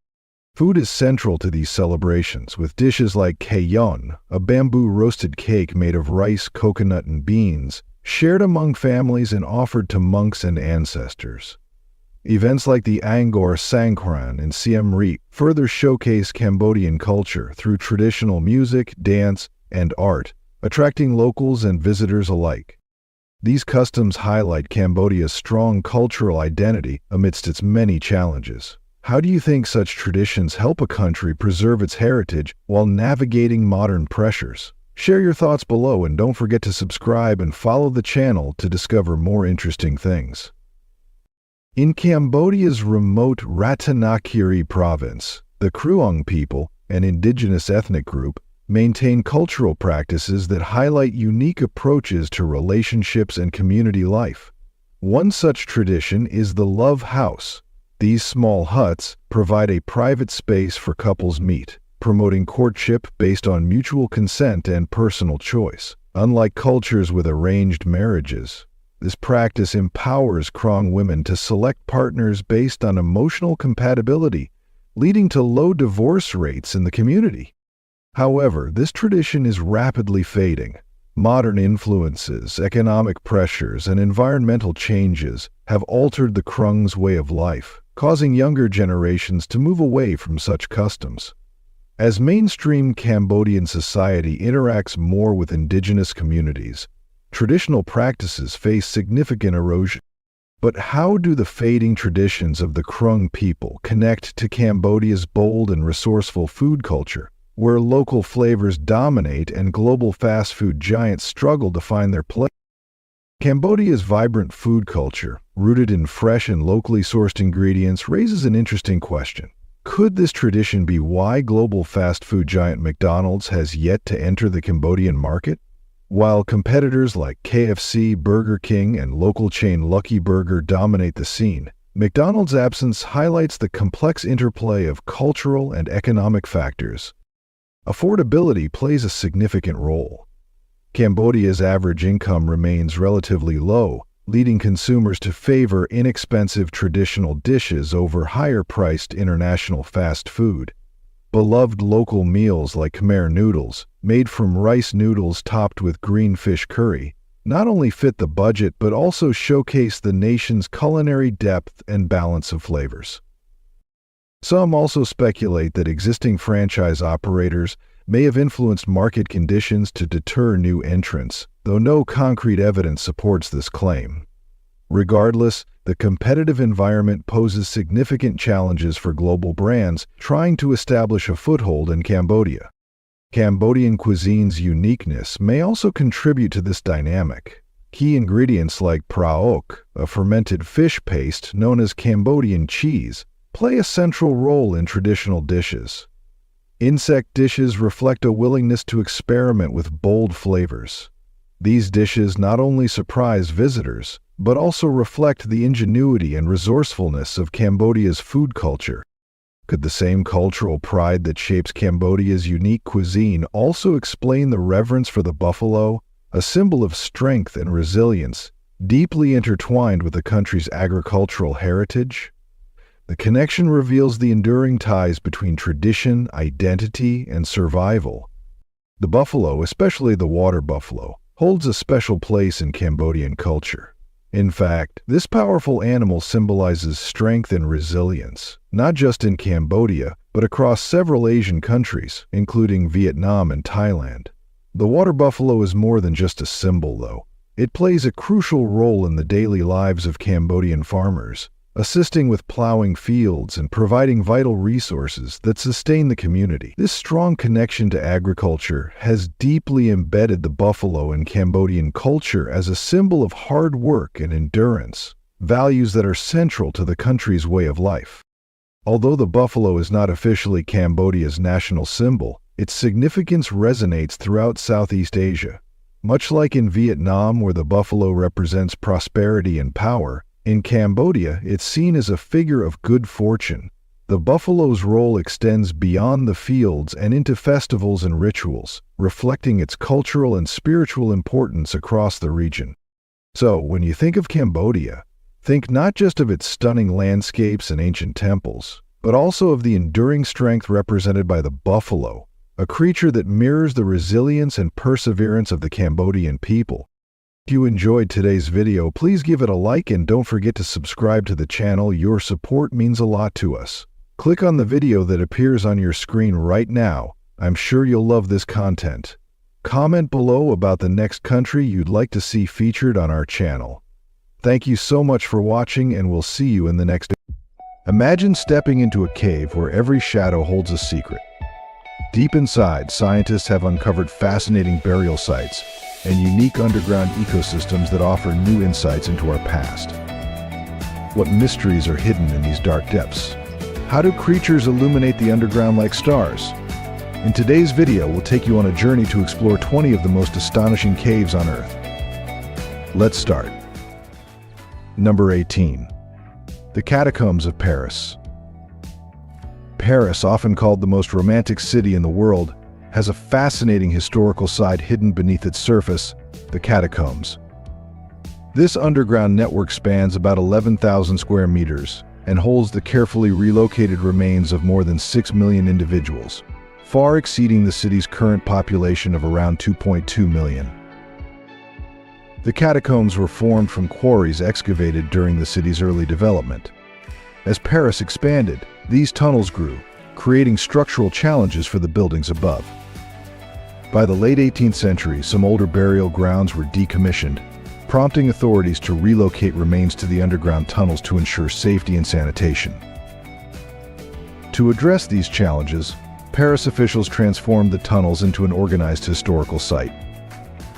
Food is central to these celebrations, with dishes like Pigeon, a bamboo roasted cake made of rice, coconut, and beans, shared among families and offered to monks and ancestors. Events like the Angkor Sangkran and Siem Reap further showcase Cambodian culture through traditional music, dance, and art, attracting locals and visitors alike. These customs highlight Cambodia's strong cultural identity amidst its many challenges. How do you think such traditions help a country preserve its heritage while navigating modern pressures? Share your thoughts below and don't forget to subscribe and follow the channel to discover more interesting things. In Cambodia's remote Ratanakiri province, the Kruong people, an indigenous ethnic group, maintain cultural practices that highlight unique approaches to relationships and community life. One such tradition is the Love House. These small huts provide a private space for couples meet, promoting courtship based on mutual consent and personal choice. Unlike cultures with arranged marriages, this practice empowers Kruong women to select partners based on emotional compatibility, leading to low divorce rates in the community. However, this tradition is rapidly fading. Modern influences, economic pressures, and environmental changes have altered the Kruong's way of life, causing younger generations to move away from such customs. As mainstream Cambodian society interacts more with indigenous communities, traditional practices face significant erosion. But how do the fading traditions of the Kruong people connect to Cambodia's bold and resourceful food culture, where local flavors dominate and global fast food giants struggle to find their place? Cambodia's vibrant food culture, rooted in fresh and locally sourced ingredients, raises an interesting question. Could this tradition be why global fast food giant McDonald's has yet to enter the Cambodian market? While competitors like KFC, Burger King, and local chain Lucky Burger dominate the scene, McDonald's absence highlights the complex interplay of cultural and economic factors. Affordability plays a significant role. Cambodia's average income remains relatively low, leading consumers to favor inexpensive traditional dishes over higher-priced international fast food. Beloved local meals like Khmer noodles, made from rice noodles topped with green fish curry, not only fit the budget but also showcase the nation's culinary depth and balance of flavors. Some also speculate that existing franchise operators may have influenced market conditions to deter new entrants, though no concrete evidence supports this claim. Regardless, the competitive environment poses significant challenges for global brands trying to establish a foothold in Cambodia. Cambodian cuisine's uniqueness may also contribute to this dynamic. Key ingredients like praok, a fermented fish paste known as Cambodian cheese, play a central role in traditional dishes. Insect dishes reflect a willingness to experiment with bold flavors. These dishes not only surprise visitors, but also reflect the ingenuity and resourcefulness of Cambodia's food culture. Could the same cultural pride that shapes Cambodia's unique cuisine also explain the reverence for the buffalo, a symbol of strength and resilience, deeply intertwined with the country's agricultural heritage? The connection reveals the enduring ties between tradition, identity, and survival. The buffalo, especially the water buffalo, holds a special place in Cambodian culture. In fact, this powerful animal symbolizes strength and resilience, not just in Cambodia, but across several Asian countries, including Vietnam and Thailand. The water buffalo is more than just a symbol, though. It plays a crucial role in the daily lives of Cambodian farmers, assisting with plowing fields and providing vital resources that sustain the community. This strong connection to agriculture has deeply embedded the buffalo in Cambodian culture as a symbol of hard work and endurance, values that are central to the country's way of life. Although the buffalo is not officially Cambodia's national symbol, its significance resonates throughout Southeast Asia. Much like in Vietnam, where the buffalo represents prosperity and power, in Cambodia it's seen as a figure of good fortune. The buffalo's role extends beyond the fields and into festivals and rituals, reflecting its cultural and spiritual importance across the region. So, when you think of Cambodia, think not just of its stunning landscapes and ancient temples, but also of the enduring strength represented by the buffalo, a creature that mirrors the resilience and perseverance of the Cambodian people. If you enjoyed today's video, please give it a like and don't forget to subscribe to the channel. Your support means a lot to us. Click on the video that appears on your screen right now. I'm sure you'll love this content. Comment below about the next country you'd like to see featured on our channel. Thank you so much for watching, and we'll see you in the next video. Imagine stepping into a cave where every shadow holds a secret. Deep inside, scientists have uncovered fascinating burial sites and unique underground ecosystems that offer new insights into our past. What mysteries are hidden in these dark depths? How do creatures illuminate the underground like stars? In today's video, we'll take you on a journey to explore 20 of the most astonishing caves on Earth. Let's start. Number 18. The Catacombs of Paris. Paris, often called the most romantic city in the world, has a fascinating historical side hidden beneath its surface, the catacombs. This underground network spans about 11,000 square meters and holds the carefully relocated remains of more than 6 million individuals, far exceeding the city's current population of around 2.2 million. The catacombs were formed from quarries excavated during the city's early development. As Paris expanded, these tunnels grew, creating structural challenges for the buildings above. By the late 18th century, some older burial grounds were decommissioned, prompting authorities to relocate remains to the underground tunnels to ensure safety and sanitation. To address these challenges, Paris officials transformed the tunnels into an organized historical site.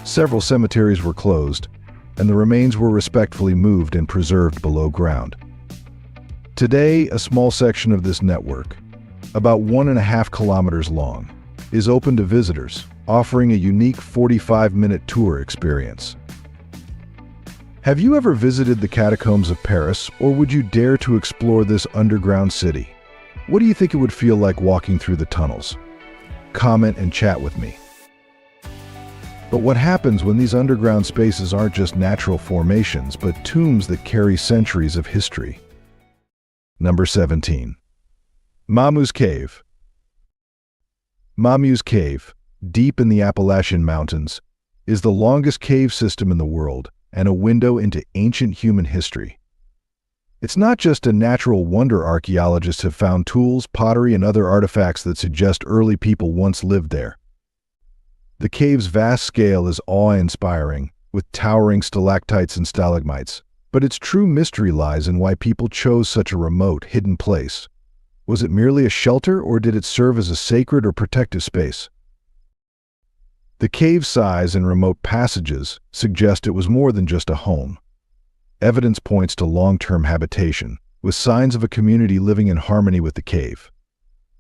Several cemeteries were closed, and the remains were respectfully moved and preserved below ground. Today, a small section of this network, about 1.5 kilometers long, is open to visitors, offering a unique 45-minute tour experience. Have you ever visited the catacombs of Paris, or would you dare to explore this underground city? What do you think it would feel like walking through the tunnels? Comment and chat with me. But what happens when these underground spaces aren't just natural formations, but tombs that carry centuries of history? Number 17. Mamu's Cave. Mamu's Cave, deep in the Appalachian Mountains, is the longest cave system in the world and a window into ancient human history. It's not just a natural wonder. Archaeologists have found tools, pottery, and other artifacts that suggest early people once lived there. The cave's vast scale is awe-inspiring, with towering stalactites and stalagmites, but its true mystery lies in why people chose such a remote, hidden place. Was it merely a shelter, or did it serve as a sacred or protective space? The cave's size and remote passages suggest it was more than just a home. Evidence points to long-term habitation, with signs of a community living in harmony with the cave.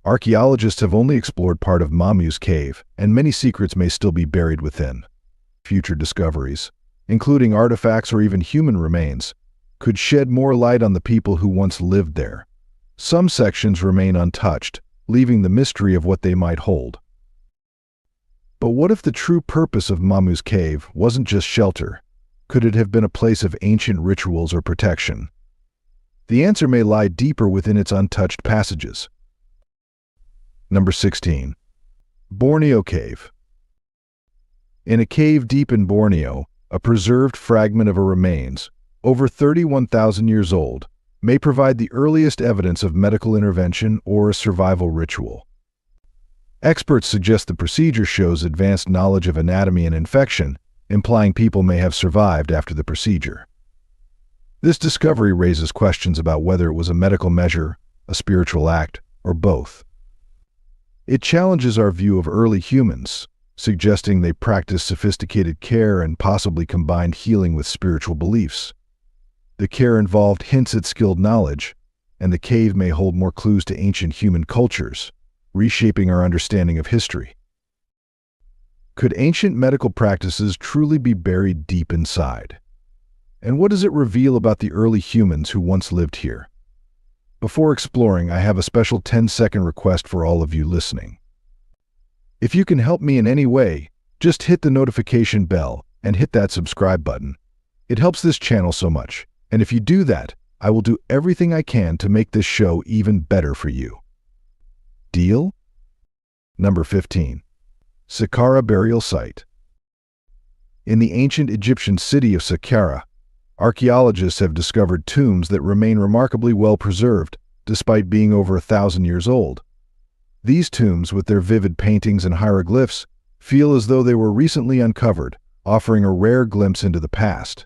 Archaeologists have only explored part of Mamu's Cave, and many secrets may still be buried within. Future discoveries, including artifacts or even human remains, could shed more light on the people who once lived there. Some sections remain untouched, leaving the mystery of what they might hold. But what if the true purpose of Mamu's Cave wasn't just shelter? Could it have been a place of ancient rituals or protection? The answer may lie deeper within its untouched passages. Number 16. Borneo Cave. In a cave deep in Borneo, a preserved fragment of a remains, over 31,000 years old, may provide the earliest evidence of medical intervention or a survival ritual. Experts suggest the procedure shows advanced knowledge of anatomy and infection, implying people may have survived after the procedure. This discovery raises questions about whether it was a medical measure, a spiritual act, or both. It challenges our view of early humans, suggesting they practiced sophisticated care and possibly combined healing with spiritual beliefs. The care involved hints at skilled knowledge, and the cave may hold more clues to ancient human cultures, reshaping our understanding of history. Could ancient medical practices truly be buried deep inside? And what does it reveal about the early humans who once lived here? Before exploring, I have a special 10-second request for all of you listening. If you can help me in any way, just hit the notification bell and hit that subscribe button. It helps this channel so much, and if you do that, I will do everything I can to make this show even better for you. Deal? Number 15. Saqqara Burial Site. In the ancient Egyptian city of Saqqara, archaeologists have discovered tombs that remain remarkably well preserved, despite being over 1,000 years old. These tombs, with their vivid paintings and hieroglyphs, feel as though they were recently uncovered, offering a rare glimpse into the past.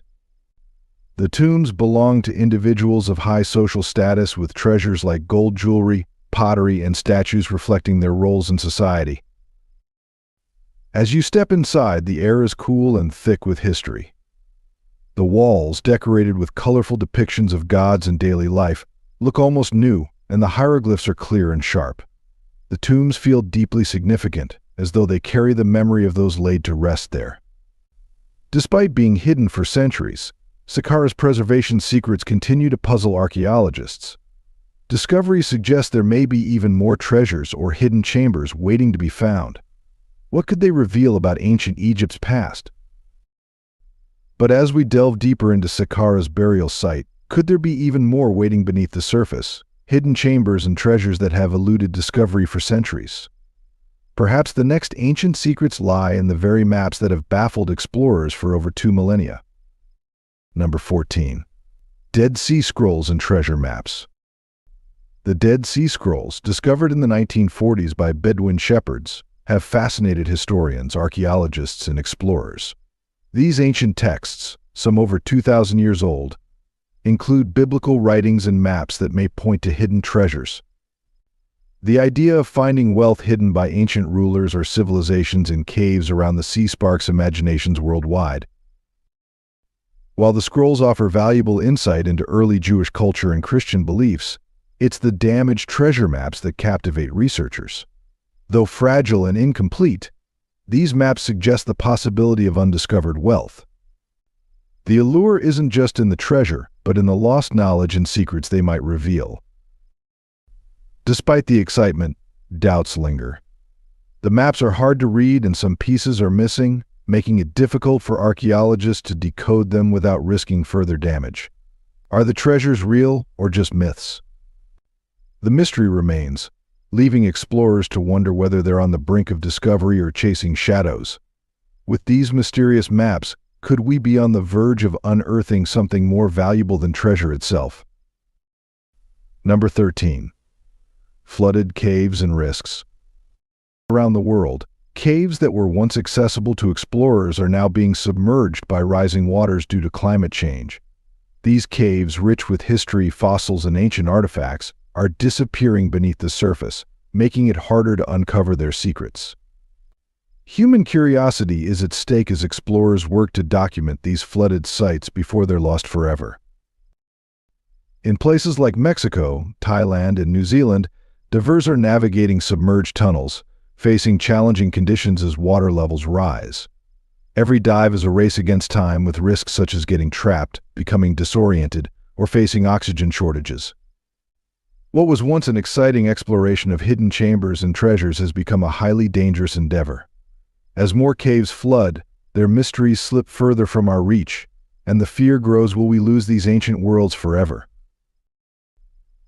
The tombs belong to individuals of high social status with treasures like gold jewelry, pottery, and statues reflecting their roles in society. As you step inside, the air is cool and thick with history. The walls, decorated with colorful depictions of gods and daily life, look almost new, and the hieroglyphs are clear and sharp. The tombs feel deeply significant, as though they carry the memory of those laid to rest there. Despite being hidden for centuries, Saqqara's preservation secrets continue to puzzle archaeologists. Discoveries suggest there may be even more treasures or hidden chambers waiting to be found. What could they reveal about ancient Egypt's past? But as we delve deeper into Saqqara's burial site, could there be even more waiting beneath the surface, hidden chambers and treasures that have eluded discovery for centuries? Perhaps the next ancient secrets lie in the very maps that have baffled explorers for over 2 millennia. Number 14. Dead Sea Scrolls and Treasure Maps. The Dead Sea Scrolls, discovered in the 1940s by Bedouin shepherds, have fascinated historians, archaeologists, and explorers. These ancient texts, some over 2,000 years old, include biblical writings and maps that may point to hidden treasures. The idea of finding wealth hidden by ancient rulers or civilizations in caves around the sea sparks imaginations worldwide. While the scrolls offer valuable insight into early Jewish culture and Christian beliefs, it's the damaged treasure maps that captivate researchers. Though fragile and incomplete, these maps suggest the possibility of undiscovered wealth. The allure isn't just in the treasure, but in the lost knowledge and secrets they might reveal. Despite the excitement, doubts linger. The maps are hard to read and some pieces are missing, making it difficult for archaeologists to decode them without risking further damage. Are the treasures real or just myths? The mystery remains, leaving explorers to wonder whether they're on the brink of discovery or chasing shadows. With these mysterious maps, could we be on the verge of unearthing something more valuable than treasure itself? Number 13. Flooded caves and risks. Around the world, caves that were once accessible to explorers are now being submerged by rising waters due to climate change. These caves, rich with history, fossils, and ancient artifacts, are disappearing beneath the surface, making it harder to uncover their secrets. Human curiosity is at stake as explorers work to document these flooded sites before they're lost forever. In places like Mexico, Thailand, and New Zealand, divers are navigating submerged tunnels, facing challenging conditions as water levels rise. Every dive is a race against time, with risks such as getting trapped, becoming disoriented, or facing oxygen shortages. What was once an exciting exploration of hidden chambers and treasures has become a highly dangerous endeavor. As more caves flood, their mysteries slip further from our reach, and the fear grows, will we lose these ancient worlds forever?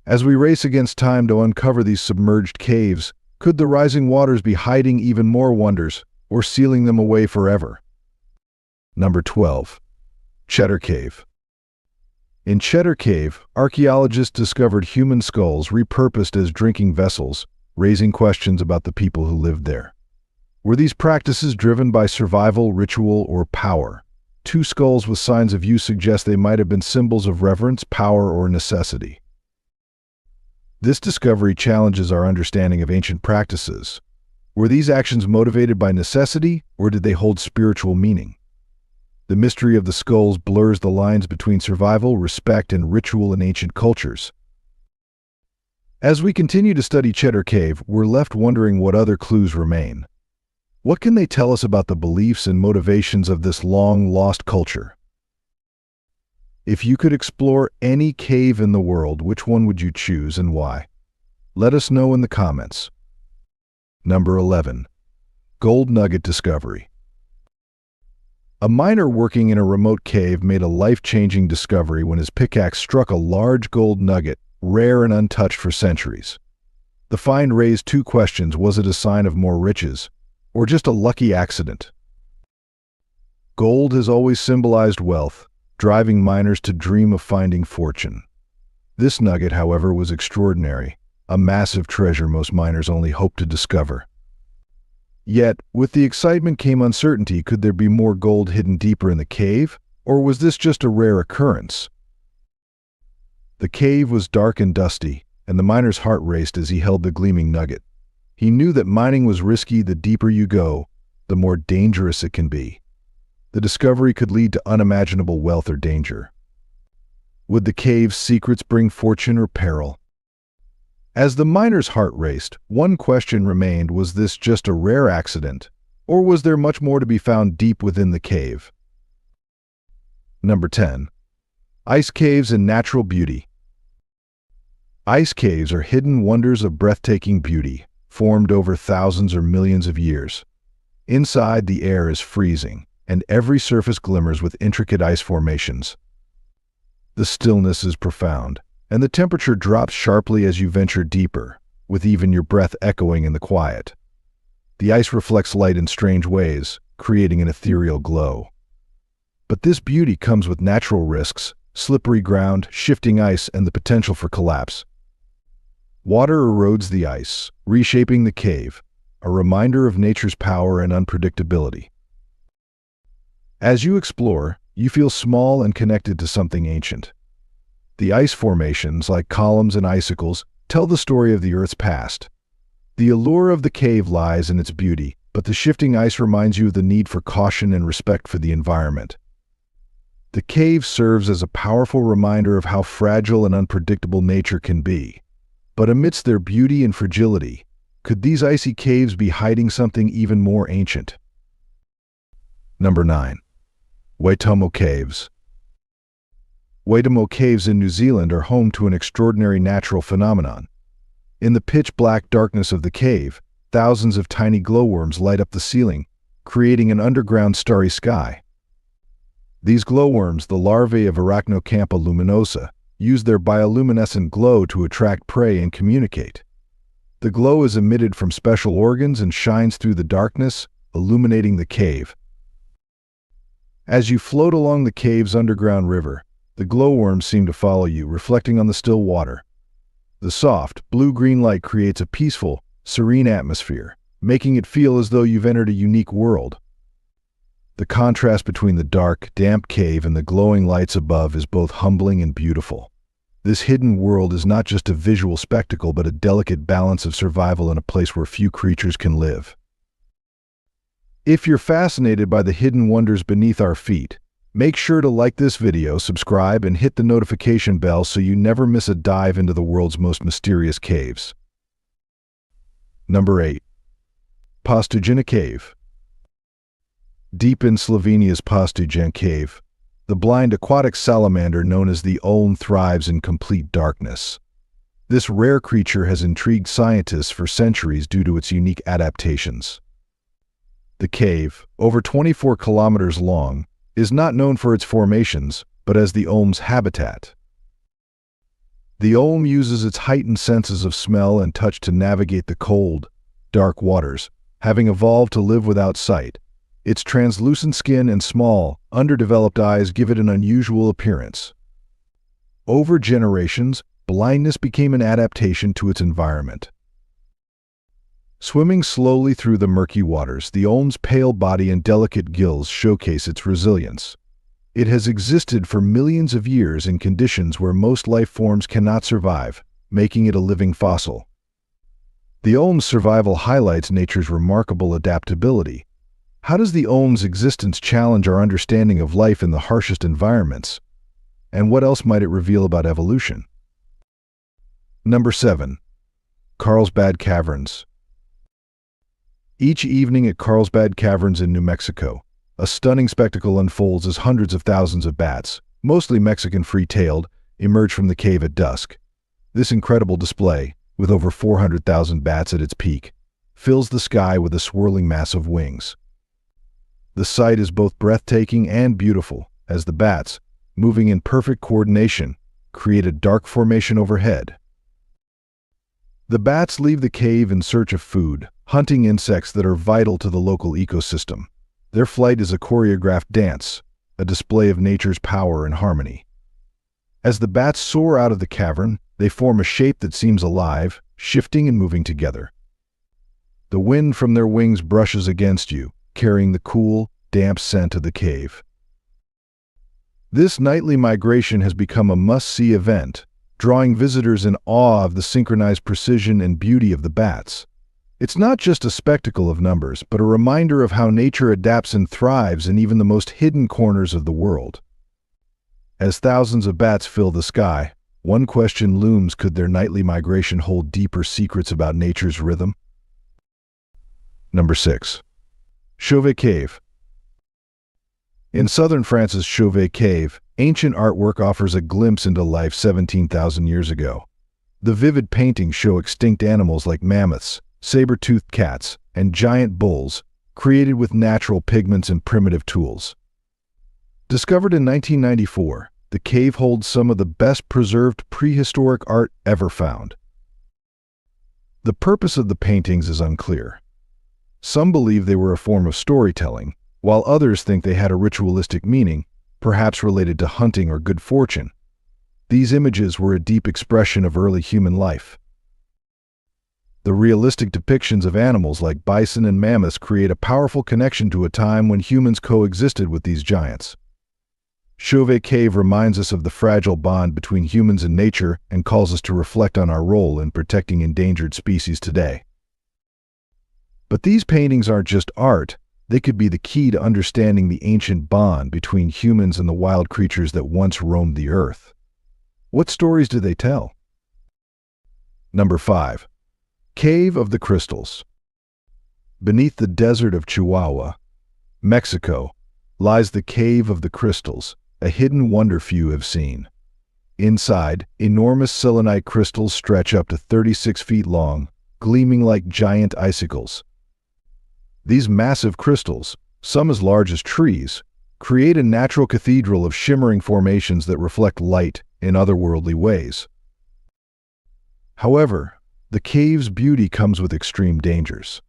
As we race against time to uncover these submerged caves, could the rising waters be hiding even more wonders, or sealing them away forever. Number 12. Cheddar Cave. In Cheddar Cave, archaeologists discovered human skulls repurposed as drinking vessels, raising questions about the people who lived there. Were these practices driven by survival, ritual, or power? Two skulls with signs of use suggest they might have been symbols of reverence, power, or necessity. This discovery challenges our understanding of ancient practices. Were these actions motivated by necessity, or did they hold spiritual meaning? The mystery of the skulls blurs the lines between survival, respect, and ritual in ancient cultures. As we continue to study Cheddar Cave, we're left wondering what other clues remain. What can they tell us about the beliefs and motivations of this long-lost culture? If you could explore any cave in the world, which one would you choose and why? Let us know in the comments. Number 11. Gold Nugget Discovery. A miner working in a remote cave made a life-changing discovery when his pickaxe struck a large gold nugget, rare and untouched for centuries. The find raised two questions: was it a sign of more riches, or just a lucky accident? Gold has always symbolized wealth, driving miners to dream of finding fortune. This nugget, however, was extraordinary, a massive treasure most miners only hope to discover. Yet, with the excitement came uncertainty. Could there be more gold hidden deeper in the cave, or was this just a rare occurrence? The cave was dark and dusty, and the miner's heart raced as he held the gleaming nugget. He knew that mining was risky. The deeper you go, the more dangerous it can be. The discovery could lead to unimaginable wealth or danger. Would the cave's secrets bring fortune or peril? As the miner's heart raced, one question remained: was this just a rare accident, or was there much more to be found deep within the cave? Number 10. Ice Caves and Natural Beauty. Ice caves are hidden wonders of breathtaking beauty, formed over thousands or millions of years. Inside, the air is freezing, and every surface glimmers with intricate ice formations. The stillness is profound, and the temperature drops sharply as you venture deeper, with even your breath echoing in the quiet. The ice reflects light in strange ways, creating an ethereal glow. But this beauty comes with natural risks: slippery ground, shifting ice, and the potential for collapse. Water erodes the ice, reshaping the cave, a reminder of nature's power and unpredictability. As you explore, you feel small and connected to something ancient. The ice formations, like columns and icicles, tell the story of the Earth's past. The allure of the cave lies in its beauty, but the shifting ice reminds you of the need for caution and respect for the environment. The cave serves as a powerful reminder of how fragile and unpredictable nature can be. But amidst their beauty and fragility, could these icy caves be hiding something even more ancient? Number 9. Waitomo Caves. Waitomo Caves in New Zealand are home to an extraordinary natural phenomenon. In the pitch-black darkness of the cave, thousands of tiny glowworms light up the ceiling, creating an underground starry sky. These glowworms, the larvae of Arachnocampa luminosa, use their bioluminescent glow to attract prey and communicate. The glow is emitted from special organs and shines through the darkness, illuminating the cave. As you float along the cave's underground river, the glowworms seem to follow you, reflecting on the still water. The soft, blue-green light creates a peaceful, serene atmosphere, making it feel as though you've entered a unique world. The contrast between the dark, damp cave and the glowing lights above is both humbling and beautiful. This hidden world is not just a visual spectacle, but a delicate balance of survival in a place where few creatures can live. If you're fascinated by the hidden wonders beneath our feet, make sure to like this video, subscribe, and hit the notification bell so you never miss a dive into the world's most mysterious caves. Number 8. Postujina Cave. Deep in Slovenia's Postujina Cave, the blind aquatic salamander known as the Olm thrives in complete darkness. This rare creature has intrigued scientists for centuries due to its unique adaptations. The cave, over 24 kilometers long, is not known for its formations, but as the Olm's habitat. The Olm uses its heightened senses of smell and touch to navigate the cold, dark waters, having evolved to live without sight. Its translucent skin and small, underdeveloped eyes give it an unusual appearance. Over generations, blindness became an adaptation to its environment. Swimming slowly through the murky waters, the Olm's pale body and delicate gills showcase its resilience. It has existed for millions of years in conditions where most life forms cannot survive, making it a living fossil. The Olm's survival highlights nature's remarkable adaptability. How does the Olm's existence challenge our understanding of life in the harshest environments? And what else might it reveal about evolution? Number 7. Carlsbad Caverns. Each evening at Carlsbad Caverns in New Mexico, a stunning spectacle unfolds as hundreds of thousands of bats, mostly Mexican free-tailed, emerge from the cave at dusk. This incredible display, with over 400,000 bats at its peak, fills the sky with a swirling mass of wings. The sight is both breathtaking and beautiful, as the bats, moving in perfect coordination, create a dark formation overhead. The bats leave the cave in search of food, hunting insects that are vital to the local ecosystem. Their flight is a choreographed dance, a display of nature's power and harmony. As the bats soar out of the cavern, they form a shape that seems alive, shifting and moving together. The wind from their wings brushes against you, carrying the cool, damp scent of the cave. This nightly migration has become a must-see event, drawing visitors in awe of the synchronized precision and beauty of the bats. It's not just a spectacle of numbers, but a reminder of how nature adapts and thrives in even the most hidden corners of the world. As thousands of bats fill the sky, one question looms: could their nightly migration hold deeper secrets about nature's rhythm? Number 6. Chauvet Cave. In southern France's Chauvet Cave, ancient artwork offers a glimpse into life 17,000 years ago. The vivid paintings show extinct animals like mammoths, saber-toothed cats, and giant bulls, created with natural pigments and primitive tools. Discovered in 1994, the cave holds some of the best preserved prehistoric art ever found. The purpose of the paintings is unclear. Some believe they were a form of storytelling, while others think they had a ritualistic meaning, perhaps related to hunting or good fortune. These images were a deep expression of early human life. The realistic depictions of animals like bison and mammoths create a powerful connection to a time when humans coexisted with these giants. Chauvet Cave reminds us of the fragile bond between humans and nature and calls us to reflect on our role in protecting endangered species today. But these paintings aren't just art, they could be the key to understanding the ancient bond between humans and the wild creatures that once roamed the earth. What stories do they tell? Number 5. Cave of the Crystals. Beneath the desert of Chihuahua, Mexico, lies the Cave of the Crystals, a hidden wonder few have seen. Inside, enormous selenite crystals stretch up to 36 feet long, gleaming like giant icicles. These massive crystals, some as large as trees, create a natural cathedral of shimmering formations that reflect light in otherworldly ways. However, the cave's beauty comes with extreme dangers.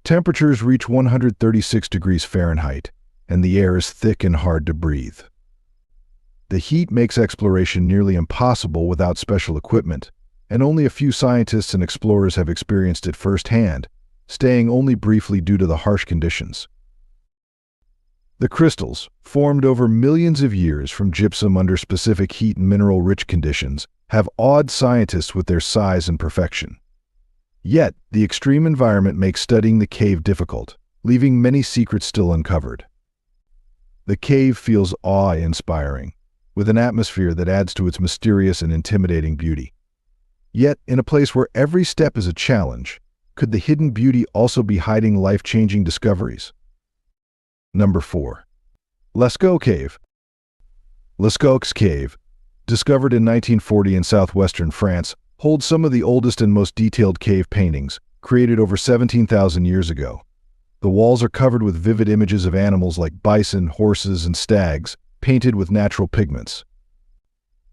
Temperatures reach 136 degrees Fahrenheit, and the air is thick and hard to breathe. The heat makes exploration nearly impossible without special equipment, and only a few scientists and explorers have experienced it firsthand, staying only briefly due to the harsh conditions. The crystals, formed over millions of years from gypsum under specific heat and mineral-rich conditions, have awed scientists with their size and perfection. Yet, the extreme environment makes studying the cave difficult, leaving many secrets still uncovered. The cave feels awe-inspiring, with an atmosphere that adds to its mysterious and intimidating beauty. Yet, in a place where every step is a challenge, could the hidden beauty also be hiding life-changing discoveries? Number 4. Lascaux Cave. Lascaux Cave, discovered in 1940 in southwestern France, holds some of the oldest and most detailed cave paintings, created over 17,000 years ago. The walls are covered with vivid images of animals like bison, horses, and stags, painted with natural pigments.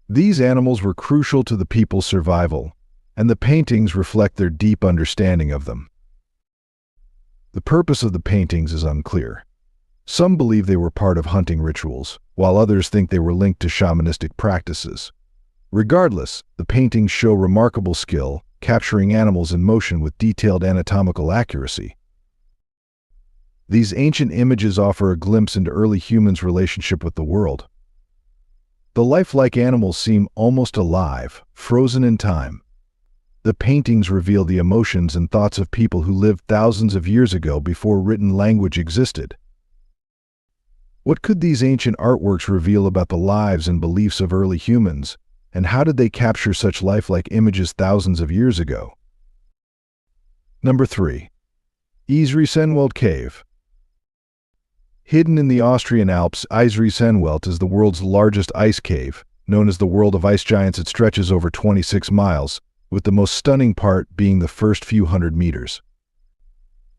These animals were crucial to the people's survival, and the paintings reflect their deep understanding of them. The purpose of the paintings is unclear. Some believe they were part of hunting rituals, while others think they were linked to shamanistic practices. Regardless, the paintings show remarkable skill, capturing animals in motion with detailed anatomical accuracy. These ancient images offer a glimpse into early humans' relationship with the world. The lifelike animals seem almost alive, frozen in time. The paintings reveal the emotions and thoughts of people who lived thousands of years ago before written language existed. What could these ancient artworks reveal about the lives and beliefs of early humans, and how did they capture such lifelike images thousands of years ago? Number 3. Isri-Senwelt Cave. Hidden in the Austrian Alps, Isri-Senwelt is the world's largest ice cave, known as the World of Ice Giants. It stretches over 26 miles, with the most stunning part being the first few hundred meters.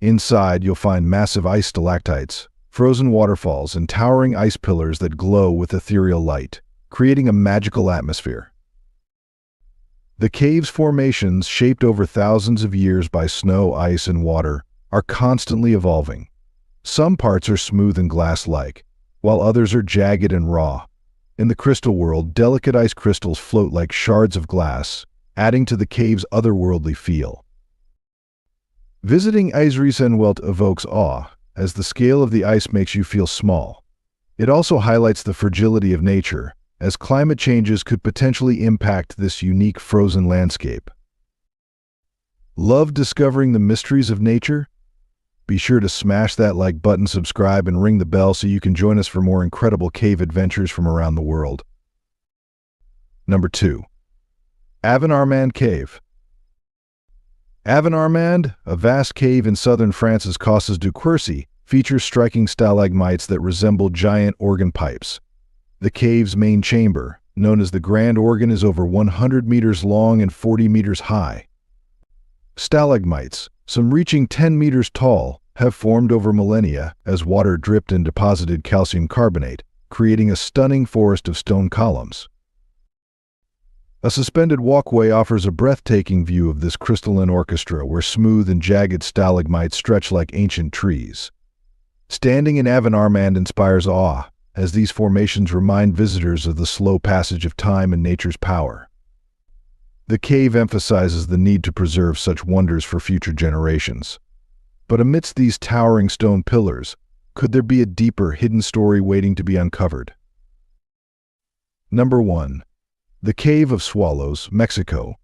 Inside, you'll find massive ice stalactites, frozen waterfalls, and towering ice pillars that glow with ethereal light, creating a magical atmosphere. The cave's formations, shaped over thousands of years by snow, ice, and water, are constantly evolving. Some parts are smooth and glass-like, while others are jagged and raw. In the crystal world, delicate ice crystals float like shards of glass, adding to the cave's otherworldly feel. Visiting Isri-Senwelt evokes awe, as the scale of the ice makes you feel small. It also highlights the fragility of nature, as climate changes could potentially impact this unique frozen landscape. Love discovering the mysteries of nature? Be sure to smash that like button, subscribe, and ring the bell so you can join us for more incredible cave adventures from around the world. Number 2. Aven-Armand Cave. Aven-Armand, a vast cave in southern France's Cosses du Quercy, features striking stalagmites that resemble giant organ pipes. The cave's main chamber, known as the Grand Organ, is over 100 meters long and 40 meters high. Stalagmites, some reaching 10 meters tall, have formed over millennia as water dripped and deposited calcium carbonate, creating a stunning forest of stone columns. A suspended walkway offers a breathtaking view of this crystalline orchestra where smooth and jagged stalagmites stretch like ancient trees. Standing in Aven-Armand inspires awe, as these formations remind visitors of the slow passage of time and nature's power. The cave emphasizes the need to preserve such wonders for future generations. But amidst these towering stone pillars, could there be a deeper, hidden story waiting to be uncovered? Number 1. The Cave of Swallows, Mexico.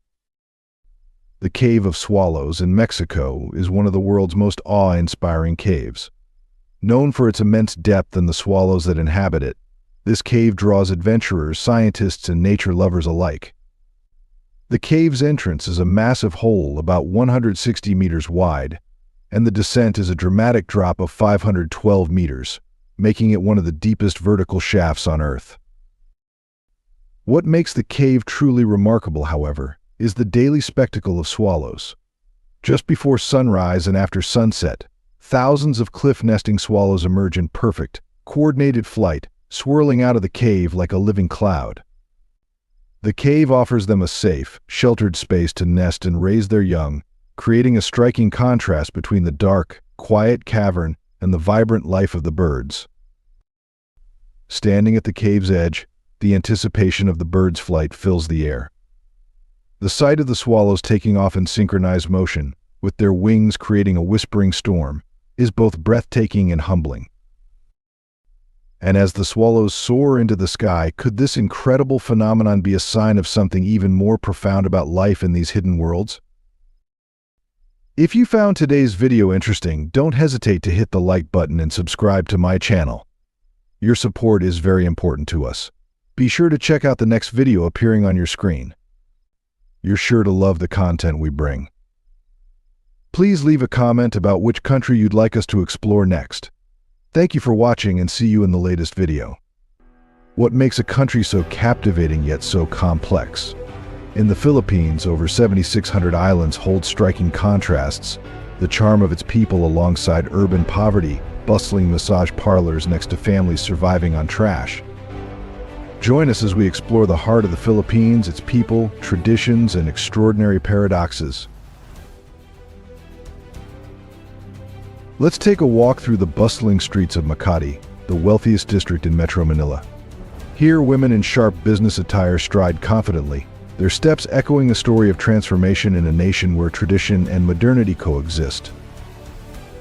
The Cave of Swallows in Mexico is one of the world's most awe-inspiring caves. Known for its immense depth and the swallows that inhabit it, this cave draws adventurers, scientists, and nature lovers alike. The cave's entrance is a massive hole about 160 meters wide, and the descent is a dramatic drop of 512 meters, making it one of the deepest vertical shafts on Earth. What makes the cave truly remarkable, however, is the daily spectacle of swallows. Just before sunrise and after sunset, thousands of cliff-nesting swallows emerge in perfect, coordinated flight, swirling out of the cave like a living cloud. The cave offers them a safe, sheltered space to nest and raise their young, creating a striking contrast between the dark, quiet cavern and the vibrant life of the birds. Standing at the cave's edge, the anticipation of the birds' flight fills the air. The sight of the swallows taking off in synchronized motion, with their wings creating a whispering storm, is both breathtaking and humbling. And as the swallows soar into the sky, could this incredible phenomenon be a sign of something even more profound about life in these hidden worlds? If you found today's video interesting, don't hesitate to hit the like button and subscribe to my channel. Your support is very important to us. Be sure to check out the next video appearing on your screen. You're sure to love the content we bring. Please leave a comment about which country you'd like us to explore next. Thank you for watching and see you in the latest video. What makes a country so captivating yet so complex? In the Philippines, over 7,600 islands hold striking contrasts, the charm of its people alongside urban poverty, bustling massage parlors next to families surviving on trash. Join us as we explore the heart of the Philippines, its people, traditions, and extraordinary paradoxes. Let's take a walk through the bustling streets of Makati, the wealthiest district in Metro Manila. Here, women in sharp business attire stride confidently, their steps echoing a story of transformation in a nation where tradition and modernity coexist.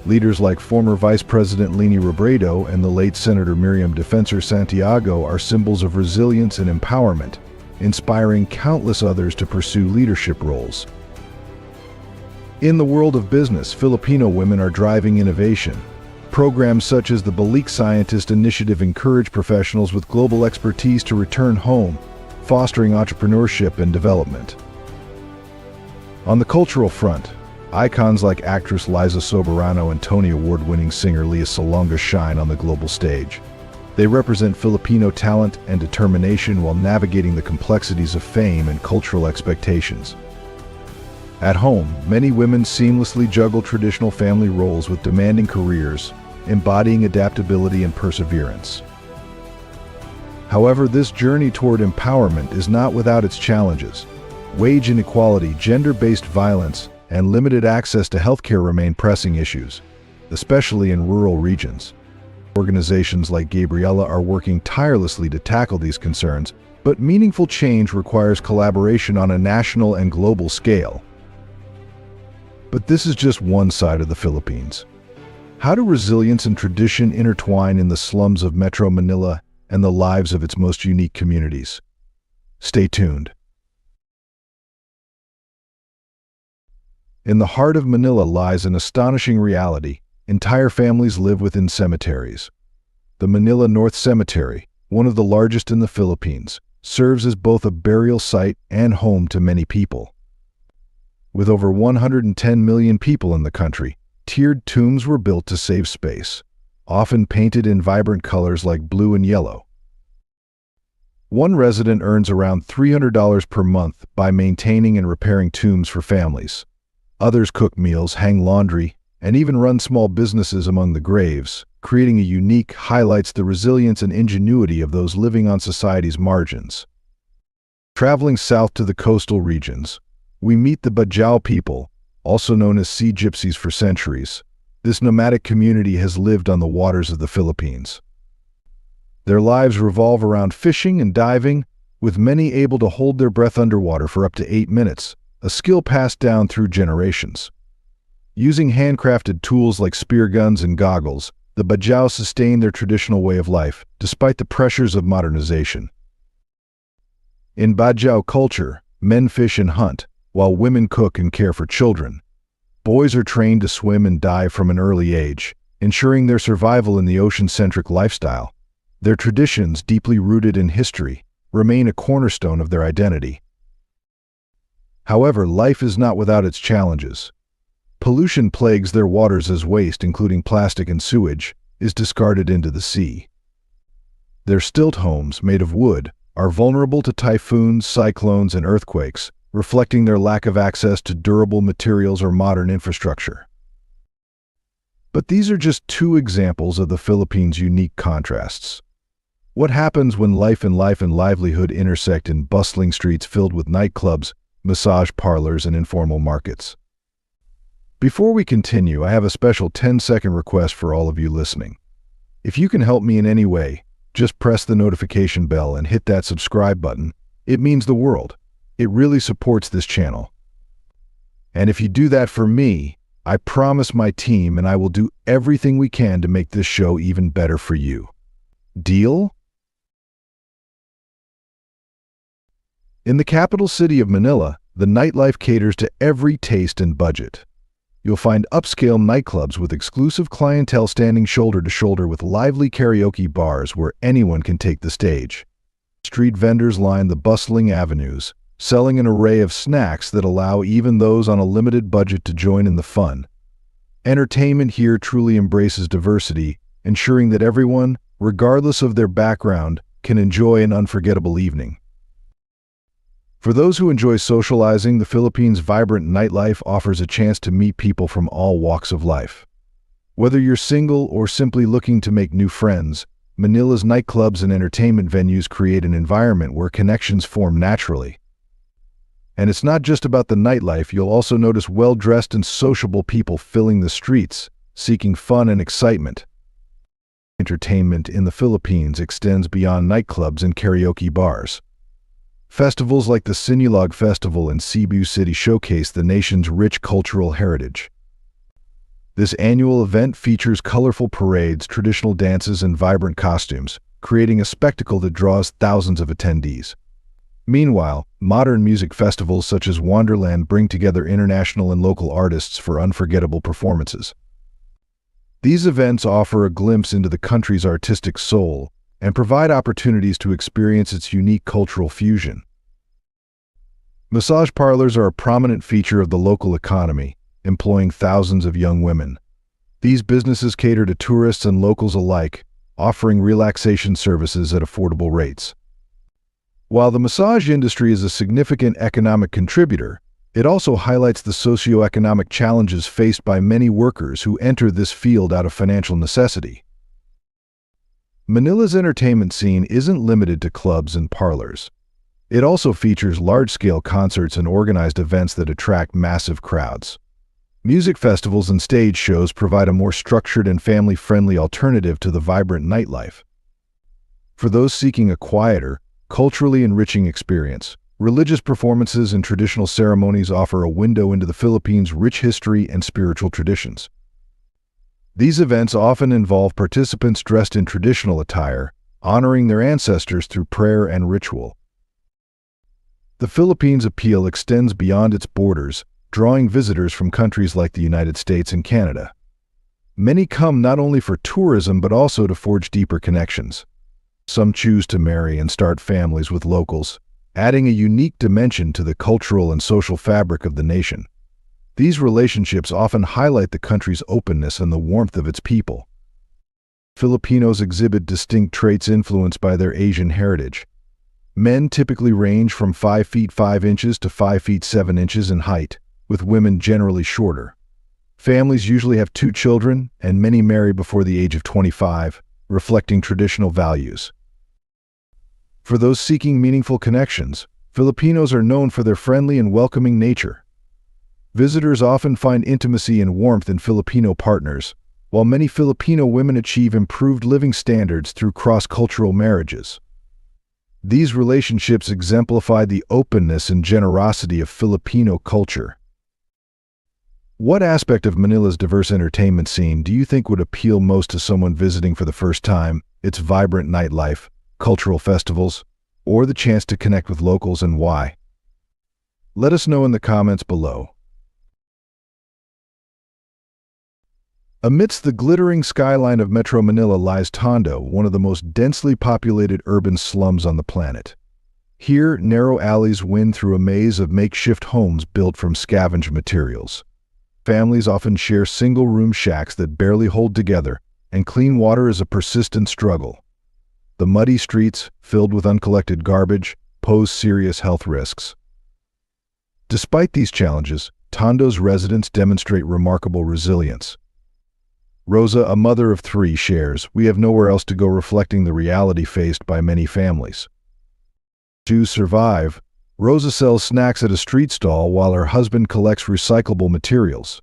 Leaders like former Vice President Leni Robredo and the late Senator Miriam Defensor Santiago are symbols of resilience and empowerment, inspiring countless others to pursue leadership roles. In the world of business, Filipino women are driving innovation. Programs such as the Balik Scientist Initiative encourage professionals with global expertise to return home, fostering entrepreneurship and development. On the cultural front, icons like actress Liza Soberano and Tony Award-winning singer Lea Salonga shine on the global stage. They represent Filipino talent and determination while navigating the complexities of fame and cultural expectations. At home, many women seamlessly juggle traditional family roles with demanding careers, embodying adaptability and perseverance. However, this journey toward empowerment is not without its challenges. Wage inequality, gender-based violence, and limited access to healthcare remain pressing issues, especially in rural regions. Organizations like Gabriela are working tirelessly to tackle these concerns, but meaningful change requires collaboration on a national and global scale. But this is just one side of the Philippines. How do resilience and tradition intertwine in the slums of Metro Manila and the lives of its most unique communities? Stay tuned. In the heart of Manila lies an astonishing reality. Entire families live within cemeteries. The Manila North Cemetery, one of the largest in the Philippines, serves as both a burial site and home to many people. With over 110 million people in the country, tiered tombs were built to save space, often painted in vibrant colors like blue and yellow. One resident earns around $300 per month by maintaining and repairing tombs for families. Others cook meals, hang laundry, and even run small businesses among the graves, creating a unique highlights the resilience and ingenuity of those living on society's margins. Traveling south to the coastal regions, we meet the Bajau people, also known as sea gypsies for centuries. This nomadic community has lived on the waters of the Philippines. Their lives revolve around fishing and diving, with many able to hold their breath underwater for up to 8 minutes, a skill passed down through generations. Using handcrafted tools like spear guns and goggles, the Bajau sustain their traditional way of life, despite the pressures of modernization. In Bajau culture, men fish and hunt, while women cook and care for children. Boys are trained to swim and dive from an early age, ensuring their survival in the ocean-centric lifestyle. Their traditions, deeply rooted in history, remain a cornerstone of their identity. However, life is not without its challenges. Pollution plagues their waters as waste, including plastic and sewage, is discarded into the sea. Their stilt homes, made of wood, are vulnerable to typhoons, cyclones, and earthquakes, reflecting their lack of access to durable materials or modern infrastructure. But these are just two examples of the Philippines' unique contrasts. What happens when life and livelihood intersect in bustling streets filled with nightclubs, massage parlors, and informal markets? Before we continue, I have a special 10-second request for all of you listening. If you can help me in any way, just press the notification bell and hit that subscribe button. It means the world. It really supports this channel. And if you do that for me, I promise my team and I will do everything we can to make this show even better for you. Deal? In the capital city of Manila, the nightlife caters to every taste and budget. You'll find upscale nightclubs with exclusive clientele standing shoulder to shoulder with lively karaoke bars where anyone can take the stage. Street vendors line the bustling avenues, selling an array of snacks that allow even those on a limited budget to join in the fun. Entertainment here truly embraces diversity, ensuring that everyone, regardless of their background, can enjoy an unforgettable evening. For those who enjoy socializing, the Philippines' vibrant nightlife offers a chance to meet people from all walks of life. Whether you're single or simply looking to make new friends, Manila's nightclubs and entertainment venues create an environment where connections form naturally. And it's not just about the nightlife, you'll also notice well-dressed and sociable people filling the streets, seeking fun and excitement. Entertainment in the Philippines extends beyond nightclubs and karaoke bars. Festivals like the Sinulog Festival in Cebu City showcase the nation's rich cultural heritage. This annual event features colorful parades, traditional dances, and vibrant costumes, creating a spectacle that draws thousands of attendees. Meanwhile, modern music festivals such as Wonderland bring together international and local artists for unforgettable performances. These events offer a glimpse into the country's artistic soul and provide opportunities to experience its unique cultural fusion. Massage parlors are a prominent feature of the local economy, employing thousands of young women. These businesses cater to tourists and locals alike, offering relaxation services at affordable rates. While the massage industry is a significant economic contributor, it also highlights the socioeconomic challenges faced by many workers who enter this field out of financial necessity. Manila's entertainment scene isn't limited to clubs and parlors. It also features large-scale concerts and organized events that attract massive crowds. Music festivals and stage shows provide a more structured and family-friendly alternative to the vibrant nightlife. For those seeking a quieter, culturally enriching experience, religious performances and traditional ceremonies offer a window into the Philippines' rich history and spiritual traditions. These events often involve participants dressed in traditional attire, honoring their ancestors through prayer and ritual. The Philippines' appeal extends beyond its borders, drawing visitors from countries like the United States and Canada. Many come not only for tourism but also to forge deeper connections. Some choose to marry and start families with locals, adding a unique dimension to the cultural and social fabric of the nation. These relationships often highlight the country's openness and the warmth of its people. Filipinos exhibit distinct traits influenced by their Asian heritage. Men typically range from 5 feet 5 inches to 5 feet 7 inches in height, with women generally shorter. Families usually have 2 children, and many marry before the age of 25, reflecting traditional values. For those seeking meaningful connections, Filipinos are known for their friendly and welcoming nature. Visitors often find intimacy and warmth in Filipino partners, while many Filipino women achieve improved living standards through cross-cultural marriages. These relationships exemplify the openness and generosity of Filipino culture. What aspect of Manila's diverse entertainment scene do you think would appeal most to someone visiting for the first time? Its vibrant nightlife, cultural festivals, or the chance to connect with locals, and why? Let us know in the comments below. Amidst the glittering skyline of Metro Manila lies Tondo, one of the most densely populated urban slums on the planet. Here, narrow alleys wind through a maze of makeshift homes built from scavenged materials. Families often share single-room shacks that barely hold together, and clean water is a persistent struggle. The muddy streets, filled with uncollected garbage, pose serious health risks. Despite these challenges, Tondo's residents demonstrate remarkable resilience. Rosa, a mother of 3, shares, "We have nowhere else to go," reflecting the reality faced by many families. To survive, Rosa sells snacks at a street stall while her husband collects recyclable materials.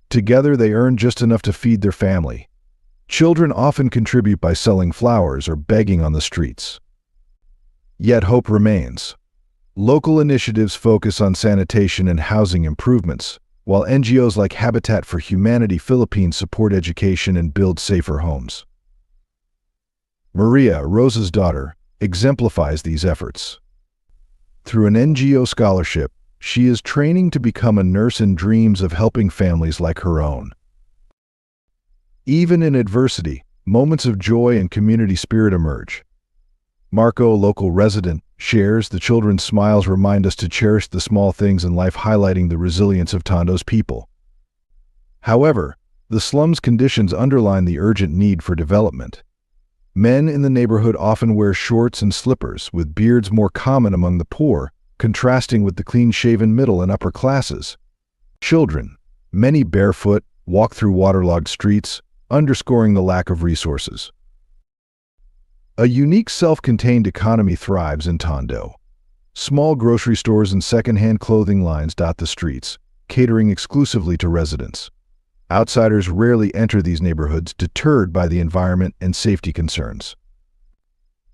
Together they earn just enough to feed their family. Children often contribute by selling flowers or begging on the streets. Yet hope remains. Local initiatives focus on sanitation and housing improvements, while NGOs like Habitat for Humanity Philippines support education and build safer homes. Maria, Rosa's daughter, exemplifies these efforts. Through an NGO scholarship, she is training to become a nurse and dreams of helping families like her own. Even in adversity, moments of joy and community spirit emerge. Marco, a local resident, shares, "The children's smiles remind us to cherish the small things in life," highlighting the resilience of Tondo's people. However, the slum's conditions underline the urgent need for development. Men in the neighborhood often wear shorts and slippers, with beards more common among the poor, contrasting with the clean-shaven middle and upper classes. Children, many barefoot, walk through waterlogged streets, underscoring the lack of resources. A unique self-contained economy thrives in Tondo. Small grocery stores and second-hand clothing lines dot the streets, catering exclusively to residents. Outsiders rarely enter these neighborhoods, deterred by the environment and safety concerns.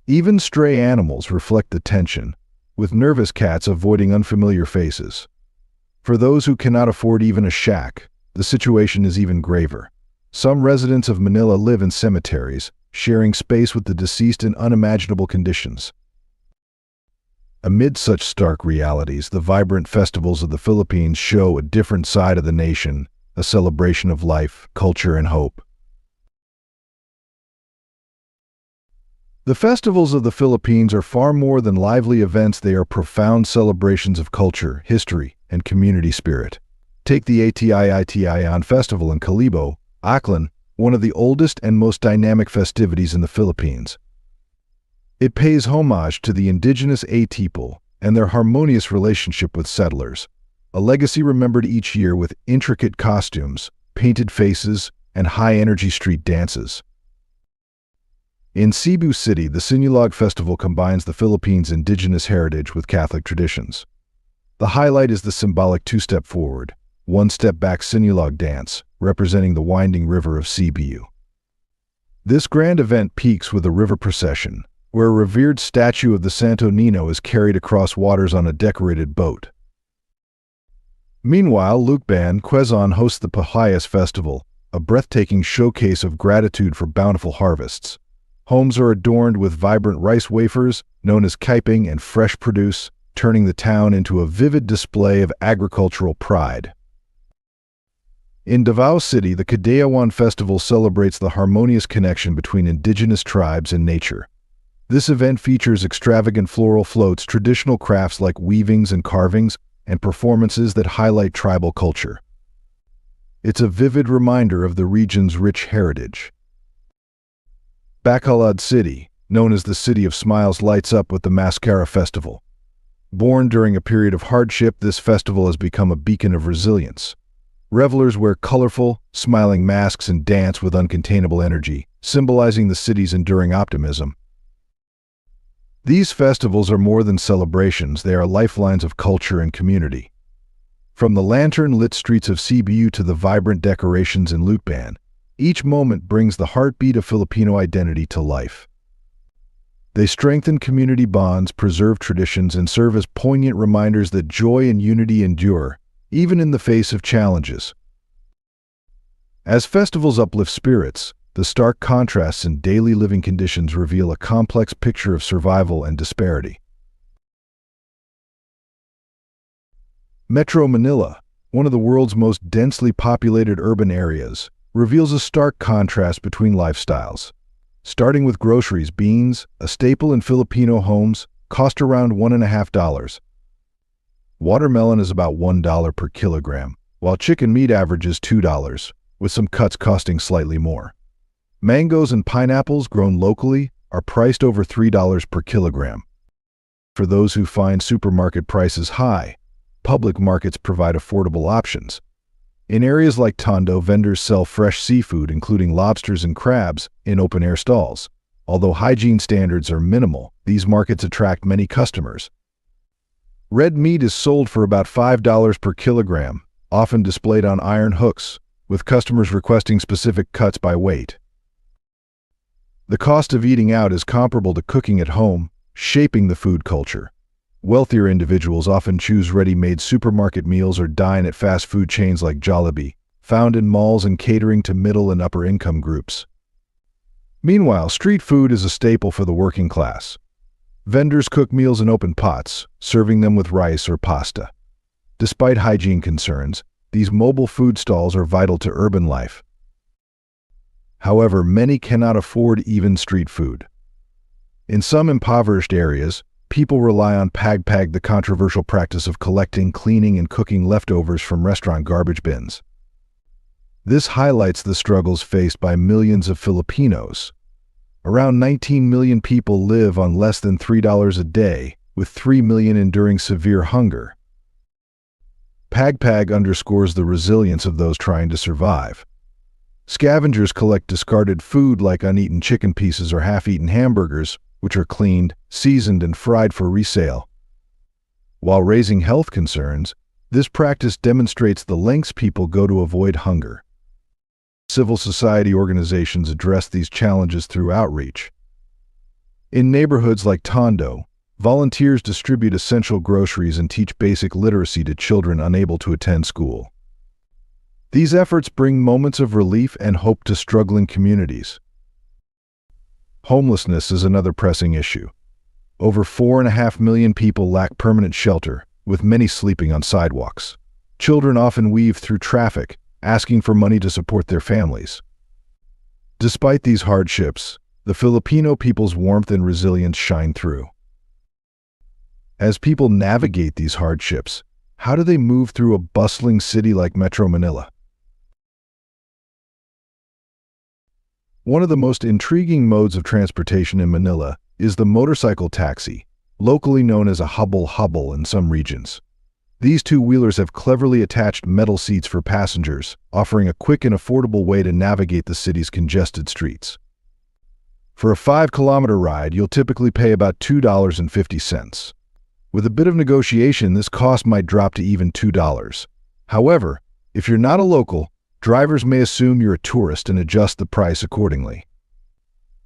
Even stray animals reflect the tension, with nervous cats avoiding unfamiliar faces. For those who cannot afford even a shack, the situation is even graver. Some residents of Manila live in cemeteries, sharing space with the deceased in unimaginable conditions. Amid such stark realities, the vibrant festivals of the Philippines show a different side of the nation, a celebration of life, culture, and hope. The festivals of the Philippines are far more than lively events. They are profound celebrations of culture, history, and community spirit. Take the Ethiopian Festival in Kalibo, Aklan, one of the oldest and most dynamic festivities in the Philippines. It pays homage to the indigenous people and their harmonious relationship with settlers, a legacy remembered each year with intricate costumes, painted faces, and high-energy street dances. In Cebu City, the Sinulog Festival combines the Philippines' indigenous heritage with Catholic traditions. The highlight is the symbolic two-step forward, one-step back Sinulog dance, representing the winding river of Cebu. This grand event peaks with a river procession, where a revered statue of the Santo Nino is carried across waters on a decorated boat. Meanwhile, Lucban, Quezon hosts the Pahayas Festival, a breathtaking showcase of gratitude for bountiful harvests. Homes are adorned with vibrant rice wafers, known as kaiping, and fresh produce, turning the town into a vivid display of agricultural pride. In Davao City, the Kadayawan Festival celebrates the harmonious connection between indigenous tribes and nature. This event features extravagant floral floats, traditional crafts like weavings and carvings, and performances that highlight tribal culture. It's a vivid reminder of the region's rich heritage. Bacolod City, known as the City of Smiles, lights up with the Mascara Festival. Born during a period of hardship, this festival has become a beacon of resilience. Revelers wear colorful, smiling masks and dance with uncontainable energy, symbolizing the city's enduring optimism. These festivals are more than celebrations, they are lifelines of culture and community. From the lantern-lit streets of Cebu to the vibrant decorations in Lucban, each moment brings the heartbeat of Filipino identity to life. They strengthen community bonds, preserve traditions, and serve as poignant reminders that joy and unity endure, even in the face of challenges. As festivals uplift spirits, the stark contrasts in daily living conditions reveal a complex picture of survival and disparity. Metro Manila, one of the world's most densely populated urban areas, reveals a stark contrast between lifestyles. Starting with groceries, beans, a staple in Filipino homes, cost around $1.50. Watermelon is about $1 per kilogram, while chicken meat averages $2, with some cuts costing slightly more. Mangoes and pineapples grown locally are priced over $3 per kilogram. For those who find supermarket prices high, public markets provide affordable options. In areas like Tondo, vendors sell fresh seafood, including lobsters and crabs, in open-air stalls. Although hygiene standards are minimal, these markets attract many customers. Red meat is sold for about $5 per kilogram, often displayed on iron hooks, with customers requesting specific cuts by weight. The cost of eating out is comparable to cooking at home, shaping the food culture. Wealthier individuals often choose ready-made supermarket meals or dine at fast food chains like Jollibee, found in malls and catering to middle and upper income groups. Meanwhile, street food is a staple for the working class. Vendors cook meals in open pots, serving them with rice or pasta. Despite hygiene concerns, these mobile food stalls are vital to urban life. However, many cannot afford even street food. In some impoverished areas, people rely on pagpag, the controversial practice of collecting, cleaning, and cooking leftovers from restaurant garbage bins. This highlights the struggles faced by millions of Filipinos. Around 19 million people live on less than $3 a day, with 3 million enduring severe hunger. Pagpag underscores the resilience of those trying to survive. Scavengers collect discarded food like uneaten chicken pieces or half-eaten hamburgers, which are cleaned, seasoned, and fried for resale. While raising health concerns, this practice demonstrates the lengths people go to avoid hunger. Civil society organizations address these challenges through outreach. In neighborhoods like Tondo, volunteers distribute essential groceries and teach basic literacy to children unable to attend school. These efforts bring moments of relief and hope to struggling communities. Homelessness is another pressing issue. Over 4.5 million people lack permanent shelter, with many sleeping on sidewalks. Children often weave through traffic, asking for money to support their families. Despite these hardships, the Filipino people's warmth and resilience shine through. As people navigate these hardships, how do they move through a bustling city like Metro Manila? One of the most intriguing modes of transportation in Manila is the motorcycle taxi, locally known as a hubble in some regions. These two-wheelers have cleverly attached metal seats for passengers, offering a quick and affordable way to navigate the city's congested streets. For a 5-kilometer ride, you'll typically pay about $2.50. With a bit of negotiation, this cost might drop to even $2. However, if you're not a local, drivers may assume you're a tourist and adjust the price accordingly.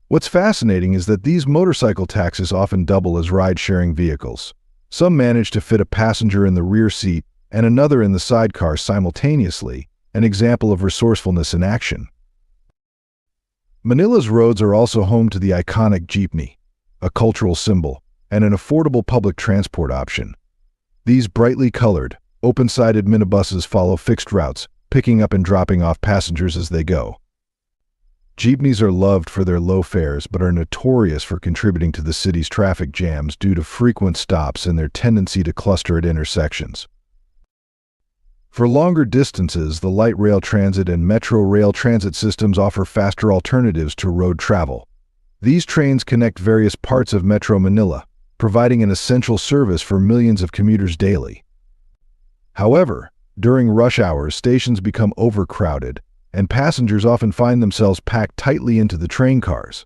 What's fascinating is that these motorcycle taxis often double as ride-sharing vehicles. Some manage to fit a passenger in the rear seat and another in the sidecar simultaneously, an example of resourcefulness in action. Manila's roads are also home to the iconic jeepney, a cultural symbol, and an affordable public transport option. These brightly colored, open-sided minibuses follow fixed routes, picking up and dropping off passengers as they go. Jeepneys are loved for their low fares but are notorious for contributing to the city's traffic jams due to frequent stops and their tendency to cluster at intersections. For longer distances, the light rail transit and metro rail transit systems offer faster alternatives to road travel. These trains connect various parts of Metro Manila, providing an essential service for millions of commuters daily. However, during rush hours, stations become overcrowded, and passengers often find themselves packed tightly into the train cars.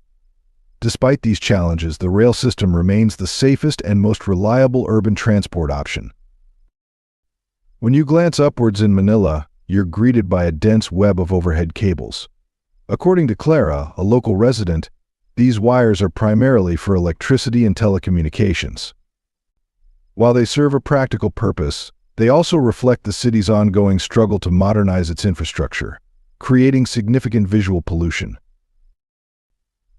Despite these challenges, the rail system remains the safest and most reliable urban transport option. When you glance upwards in Manila, you're greeted by a dense web of overhead cables. According to Clara, a local resident, these wires are primarily for electricity and telecommunications. While they serve a practical purpose, they also reflect the city's ongoing struggle to modernize its infrastructure, creating significant visual pollution.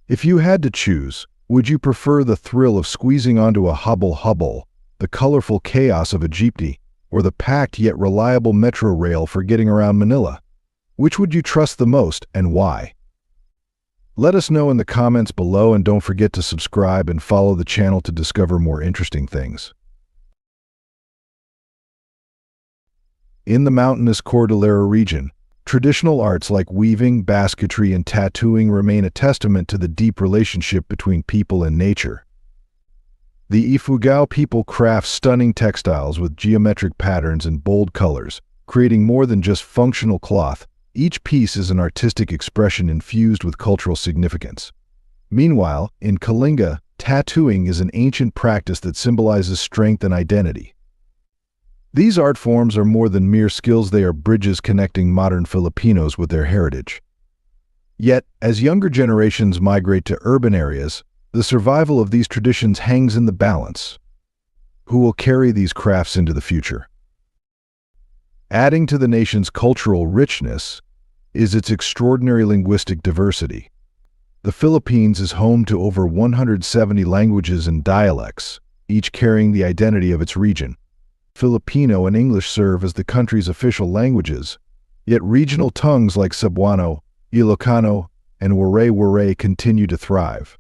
If you had to choose, would you prefer the thrill of squeezing onto a hubble, the colorful chaos of a jeepney, or the packed yet reliable metro rail for getting around Manila? Which would you trust the most and why? Let us know in the comments below, and don't forget to subscribe and follow the channel to discover more interesting things. In the mountainous Cordillera region, traditional arts like weaving, basketry, and tattooing remain a testament to the deep relationship between people and nature. The Ifugao people craft stunning textiles with geometric patterns and bold colors, creating more than just functional cloth. Each piece is an artistic expression infused with cultural significance. Meanwhile, in Kalinga, tattooing is an ancient practice that symbolizes strength and identity. These art forms are more than mere skills, they are bridges connecting modern Filipinos with their heritage. Yet, as younger generations migrate to urban areas, the survival of these traditions hangs in the balance. Who will carry these crafts into the future? Adding to the nation's cultural richness is its extraordinary linguistic diversity. The Philippines is home to over 170 languages and dialects, each carrying the identity of its region. Filipino and English serve as the country's official languages, yet regional tongues like Cebuano, Ilocano, and Waray continue to thrive.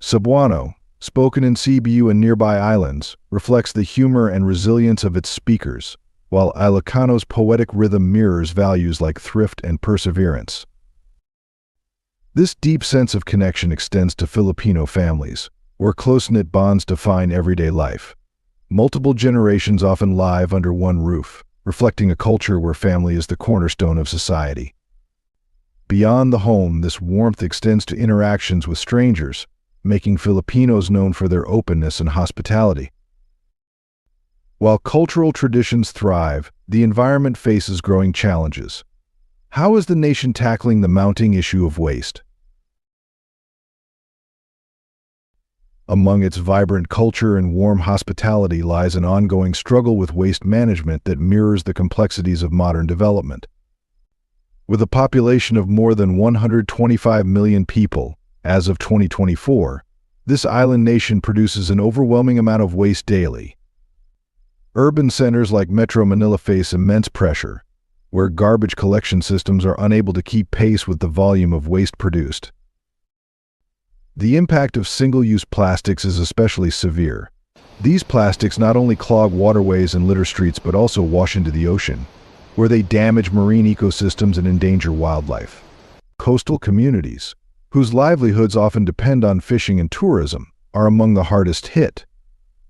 Cebuano, spoken in Cebu and nearby islands, reflects the humor and resilience of its speakers, while Ilocano's poetic rhythm mirrors values like thrift and perseverance. This deep sense of connection extends to Filipino families, where close-knit bonds define everyday life. Multiple generations often live under one roof, reflecting a culture where family is the cornerstone of society. Beyond the home, this warmth extends to interactions with strangers, making Filipinos known for their openness and hospitality. While cultural traditions thrive, the environment faces growing challenges. How is the nation tackling the mounting issue of waste? Among its vibrant culture and warm hospitality lies an ongoing struggle with waste management that mirrors the complexities of modern development. With a population of more than 125 million people, as of 2024, this island nation produces an overwhelming amount of waste daily. Urban centers like Metro Manila face immense pressure, where garbage collection systems are unable to keep pace with the volume of waste produced. The impact of single-use plastics is especially severe. These plastics not only clog waterways and litter streets but also wash into the ocean, where they damage marine ecosystems and endanger wildlife. Coastal communities, whose livelihoods often depend on fishing and tourism, are among the hardest hit.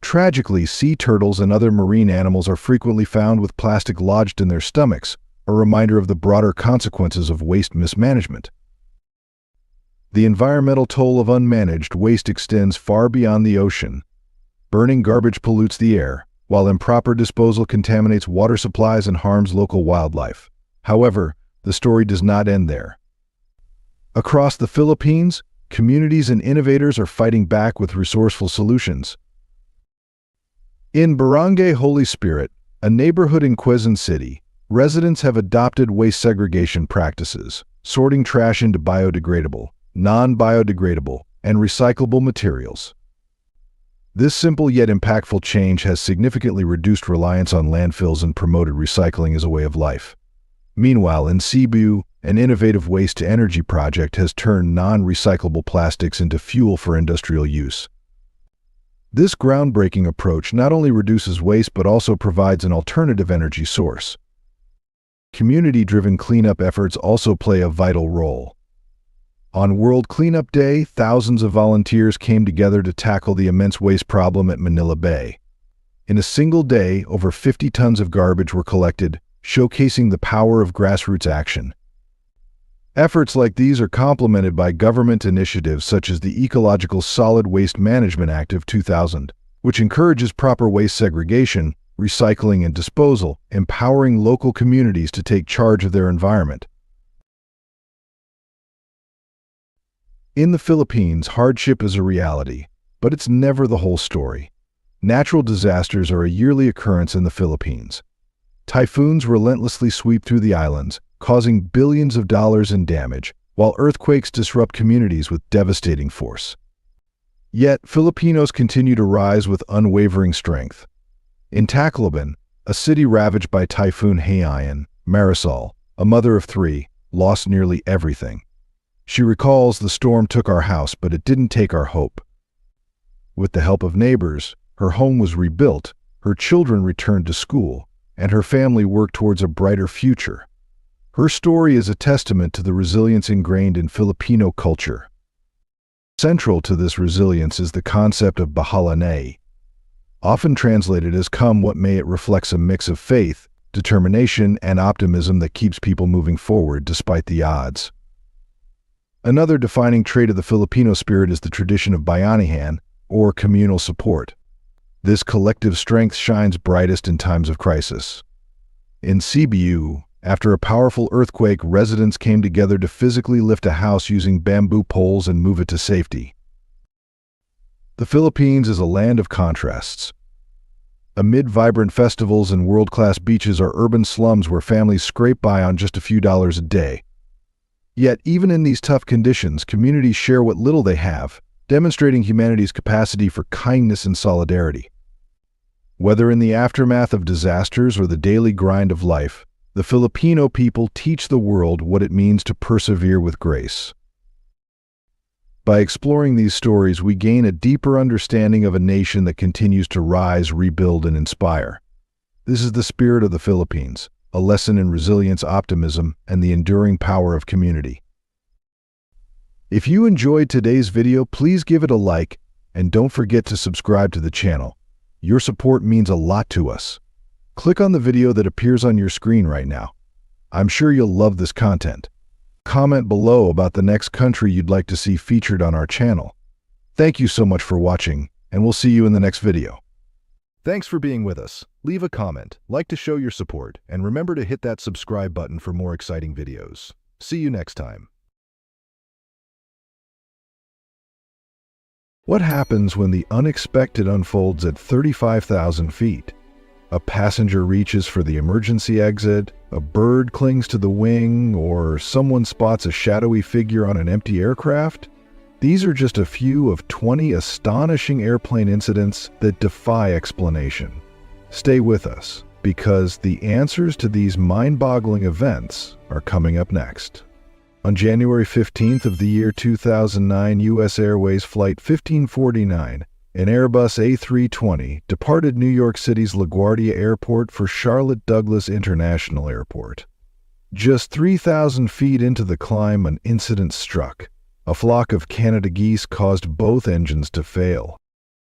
Tragically, sea turtles and other marine animals are frequently found with plastic lodged in their stomachs, a reminder of the broader consequences of waste mismanagement. The environmental toll of unmanaged waste extends far beyond the ocean. Burning garbage pollutes the air, while improper disposal contaminates water supplies and harms local wildlife. However, the story does not end there. Across the Philippines, communities and innovators are fighting back with resourceful solutions. In Barangay Holy Spirit, a neighborhood in Quezon City, residents have adopted waste segregation practices, sorting trash into biodegradable, non-biodegradable, and recyclable materials. This simple yet impactful change has significantly reduced reliance on landfills and promoted recycling as a way of life. Meanwhile, in Cebu, an innovative waste-to-energy project has turned non-recyclable plastics into fuel for industrial use. This groundbreaking approach not only reduces waste but also provides an alternative energy source. Community-driven cleanup efforts also play a vital role. On World Cleanup Day, thousands of volunteers came together to tackle the immense waste problem at Manila Bay. In a single day, over 50 tons of garbage were collected, showcasing the power of grassroots action. Efforts like these are complemented by government initiatives such as the Ecological Solid Waste Management Act of 2000, which encourages proper waste segregation, recycling, and disposal, empowering local communities to take charge of their environment. In the Philippines, hardship is a reality, but it's never the whole story. Natural disasters are a yearly occurrence in the Philippines. Typhoons relentlessly sweep through the islands, causing billions of dollars in damage, while earthquakes disrupt communities with devastating force. Yet, Filipinos continue to rise with unwavering strength. In Tacloban, a city ravaged by Typhoon Haiyan, Marisol, a mother of 3, lost nearly everything. She recalls, "The storm took our house, but it didn't take our hope." With the help of neighbors, her home was rebuilt, her children returned to school, and her family worked towards a brighter future. Her story is a testament to the resilience ingrained in Filipino culture. Central to this resilience is the concept of bahala na. Often translated as "come what may," it reflects a mix of faith, determination, and optimism that keeps people moving forward despite the odds. Another defining trait of the Filipino spirit is the tradition of bayanihan, or communal support. This collective strength shines brightest in times of crisis. In Cebu, after a powerful earthquake, residents came together to physically lift a house using bamboo poles and move it to safety. The Philippines is a land of contrasts. Amid vibrant festivals and world-class beaches are urban slums where families scrape by on just a few dollars a day. Yet, even in these tough conditions, communities share what little they have, demonstrating humanity's capacity for kindness and solidarity. Whether in the aftermath of disasters or the daily grind of life, the Filipino people teach the world what it means to persevere with grace. By exploring these stories, we gain a deeper understanding of a nation that continues to rise, rebuild, and inspire. This is the spirit of the Philippines, a lesson in resilience, optimism, and the enduring power of community. If you enjoyed today's video, please give it a like, and don't forget to subscribe to the channel. Your support means a lot to us. Click on the video that appears on your screen right now. I'm sure you'll love this content. Comment below about the next country you'd like to see featured on our channel. Thank you so much for watching, and we'll see you in the next video. Thanks for being with us. Leave a comment, like to show your support, and remember to hit that subscribe button for more exciting videos. See you next time. What happens when the unexpected unfolds at 35,000 feet? A passenger reaches for the emergency exit, a bird clings to the wing, or someone spots a shadowy figure on an empty aircraft? These are just a few of 20 astonishing airplane incidents that defy explanation. Stay with us, because the answers to these mind-boggling events are coming up next. On January 15th of the year 2009, U.S. Airways Flight 1549, an Airbus A320, departed New York City's LaGuardia Airport for Charlotte Douglas International Airport. Just 3,000 feet into the climb, an incident struck. A flock of Canada geese caused both engines to fail.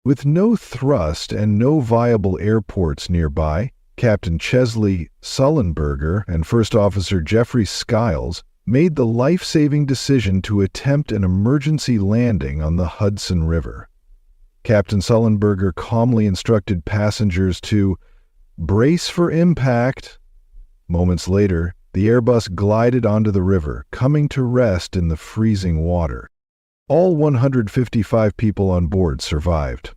With no thrust and no viable airports nearby, Captain Chesley Sullenberger and First Officer Jeffrey Skiles made the life-saving decision to attempt an emergency landing on the Hudson River. Captain Sullenberger calmly instructed passengers to brace for impact. Moments later, the Airbus glided onto the river, coming to rest in the freezing water. All 155 people on board survived.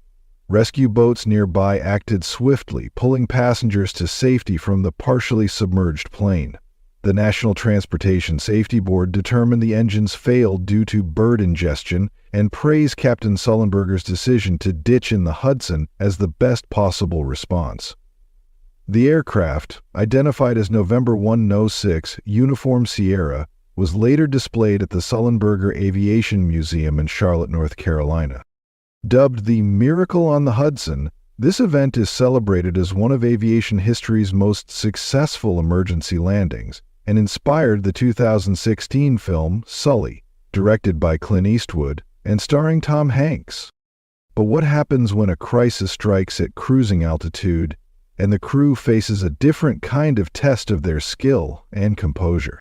Rescue boats nearby acted swiftly, pulling passengers to safety from the partially submerged plane. The National Transportation Safety Board determined the engines failed due to bird ingestion and praised Captain Sullenberger's decision to ditch in the Hudson as the best possible response. The aircraft, identified as November 106 Uniform Sierra, was later displayed at the Sullenberger Aviation Museum in Charlotte, North Carolina. Dubbed the Miracle on the Hudson, this event is celebrated as one of aviation history's most successful emergency landings and inspired the 2016 film Sully, directed by Clint Eastwood and starring Tom Hanks. But what happens when a crisis strikes at cruising altitude and the crew faces a different kind of test of their skill and composure?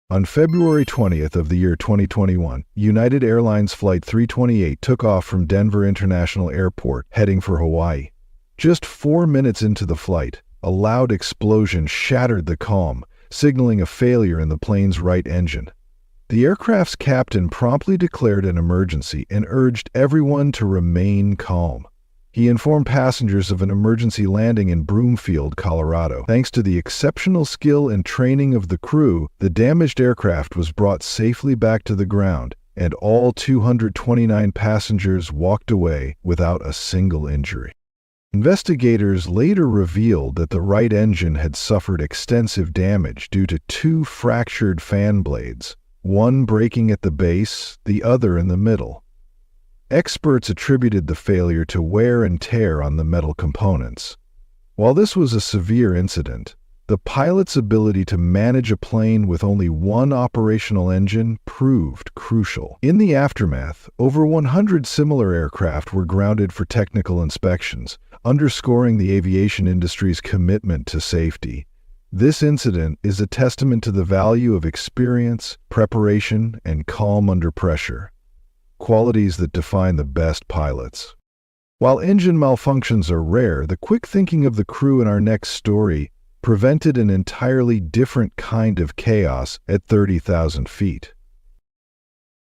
On February 20th of the year 2021, United Airlines Flight 328 took off from Denver International Airport, heading for Hawaii. Just 4 minutes into the flight, a loud explosion shattered the calm, signaling a failure in the plane's right engine. The aircraft's captain promptly declared an emergency and urged everyone to remain calm. He informed passengers of an emergency landing in Broomfield, Colorado. Thanks to the exceptional skill and training of the crew, the damaged aircraft was brought safely back to the ground, and all 229 passengers walked away without a single injury. Investigators later revealed that the right engine had suffered extensive damage due to 2 fractured fan blades, one breaking at the base, the other in the middle. Experts attributed the failure to wear and tear on the metal components. While this was a severe incident, the pilot's ability to manage a plane with only one operational engine proved crucial. In the aftermath, over 100 similar aircraft were grounded for technical inspections, underscoring the aviation industry's commitment to safety. This incident is a testament to the value of experience, preparation, and calm under pressure, qualities that define the best pilots. While engine malfunctions are rare, the quick thinking of the crew in our next story prevented an entirely different kind of chaos at 30,000 feet.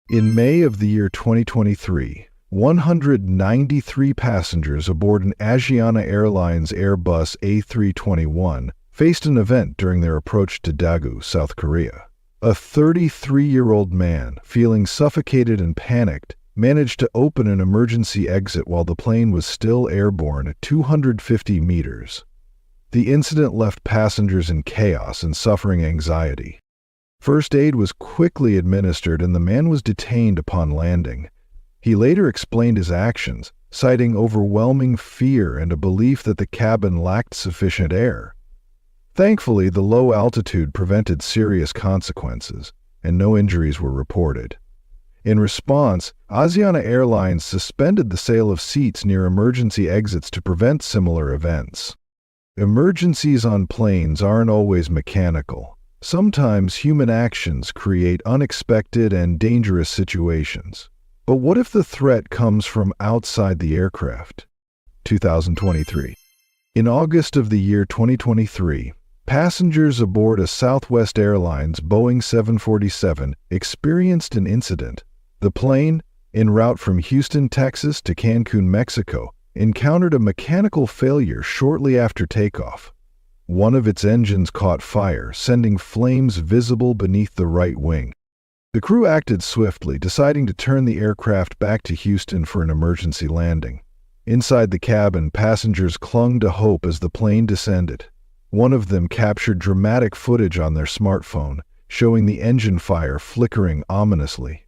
In May of the year 2023, 193 passengers aboard an Asiana Airlines Airbus A321 faced an event during their approach to Daegu, South Korea. A 33-year-old man, feeling suffocated and panicked, managed to open an emergency exit while the plane was still airborne at 250 meters. The incident left passengers in chaos and suffering anxiety. First aid was quickly administered and the man was detained upon landing. He later explained his actions, citing overwhelming fear and a belief that the cabin lacked sufficient air. Thankfully, the low altitude prevented serious consequences, and no injuries were reported. In response, Asiana Airlines suspended the sale of seats near emergency exits to prevent similar events. Emergencies on planes aren't always mechanical. Sometimes human actions create unexpected and dangerous situations. But what if the threat comes from outside the aircraft? 2023. In August of the year 2023, passengers aboard a Southwest Airlines Boeing 747 experienced an incident. The plane, en route from Houston, Texas to Cancun, Mexico, encountered a mechanical failure shortly after takeoff. One of its engines caught fire, sending flames visible beneath the right wing. The crew acted swiftly, deciding to turn the aircraft back to Houston for an emergency landing. Inside the cabin, passengers clung to hope as the plane descended. One of them captured dramatic footage on their smartphone, showing the engine fire flickering ominously.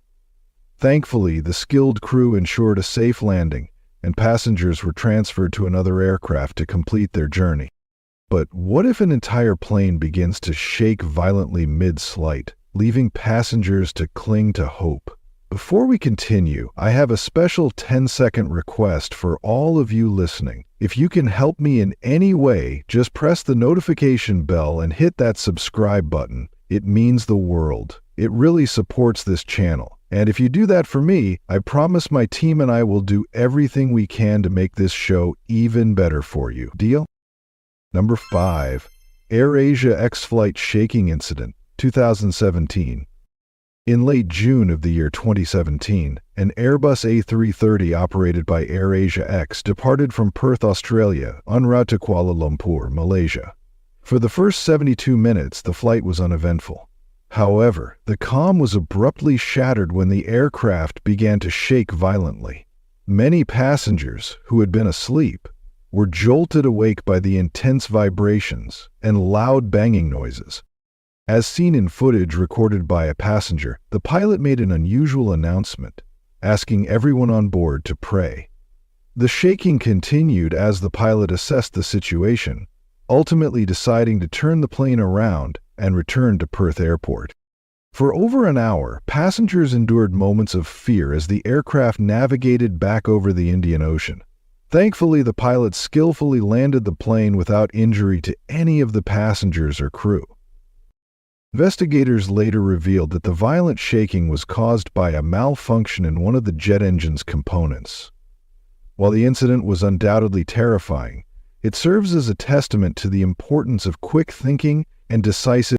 Thankfully, the skilled crew ensured a safe landing, and passengers were transferred to another aircraft to complete their journey. But what if an entire plane begins to shake violently mid-flight, leaving passengers to cling to hope? Before we continue, I have a special 10-second request for all of you listening. If you can help me in any way, just press the notification bell and hit that subscribe button. It means the world. It really supports this channel. And if you do that for me, I promise my team and I will do everything we can to make this show even better for you. Deal? Number 5. AirAsia X-Flight Shaking Incident, 2017. In late June of the year 2017, an Airbus A330 operated by AirAsia X departed from Perth, Australia, en route to Kuala Lumpur, Malaysia. For the first 72 minutes, the flight was uneventful. However, the calm was abruptly shattered when the aircraft began to shake violently. Many passengers, who had been asleep, were jolted awake by the intense vibrations and loud banging noises. As seen in footage recorded by a passenger, the pilot made an unusual announcement, asking everyone on board to pray. The shaking continued as the pilot assessed the situation, ultimately deciding to turn the plane around and return to Perth Airport. For over an hour, passengers endured moments of fear as the aircraft navigated back over the Indian Ocean. Thankfully, the pilot skillfully landed the plane without injury to any of the passengers or crew. Investigators later revealed that the violent shaking was caused by a malfunction in one of the jet engine's components. While the incident was undoubtedly terrifying, it serves as a testament to the importance of quick thinking and decisive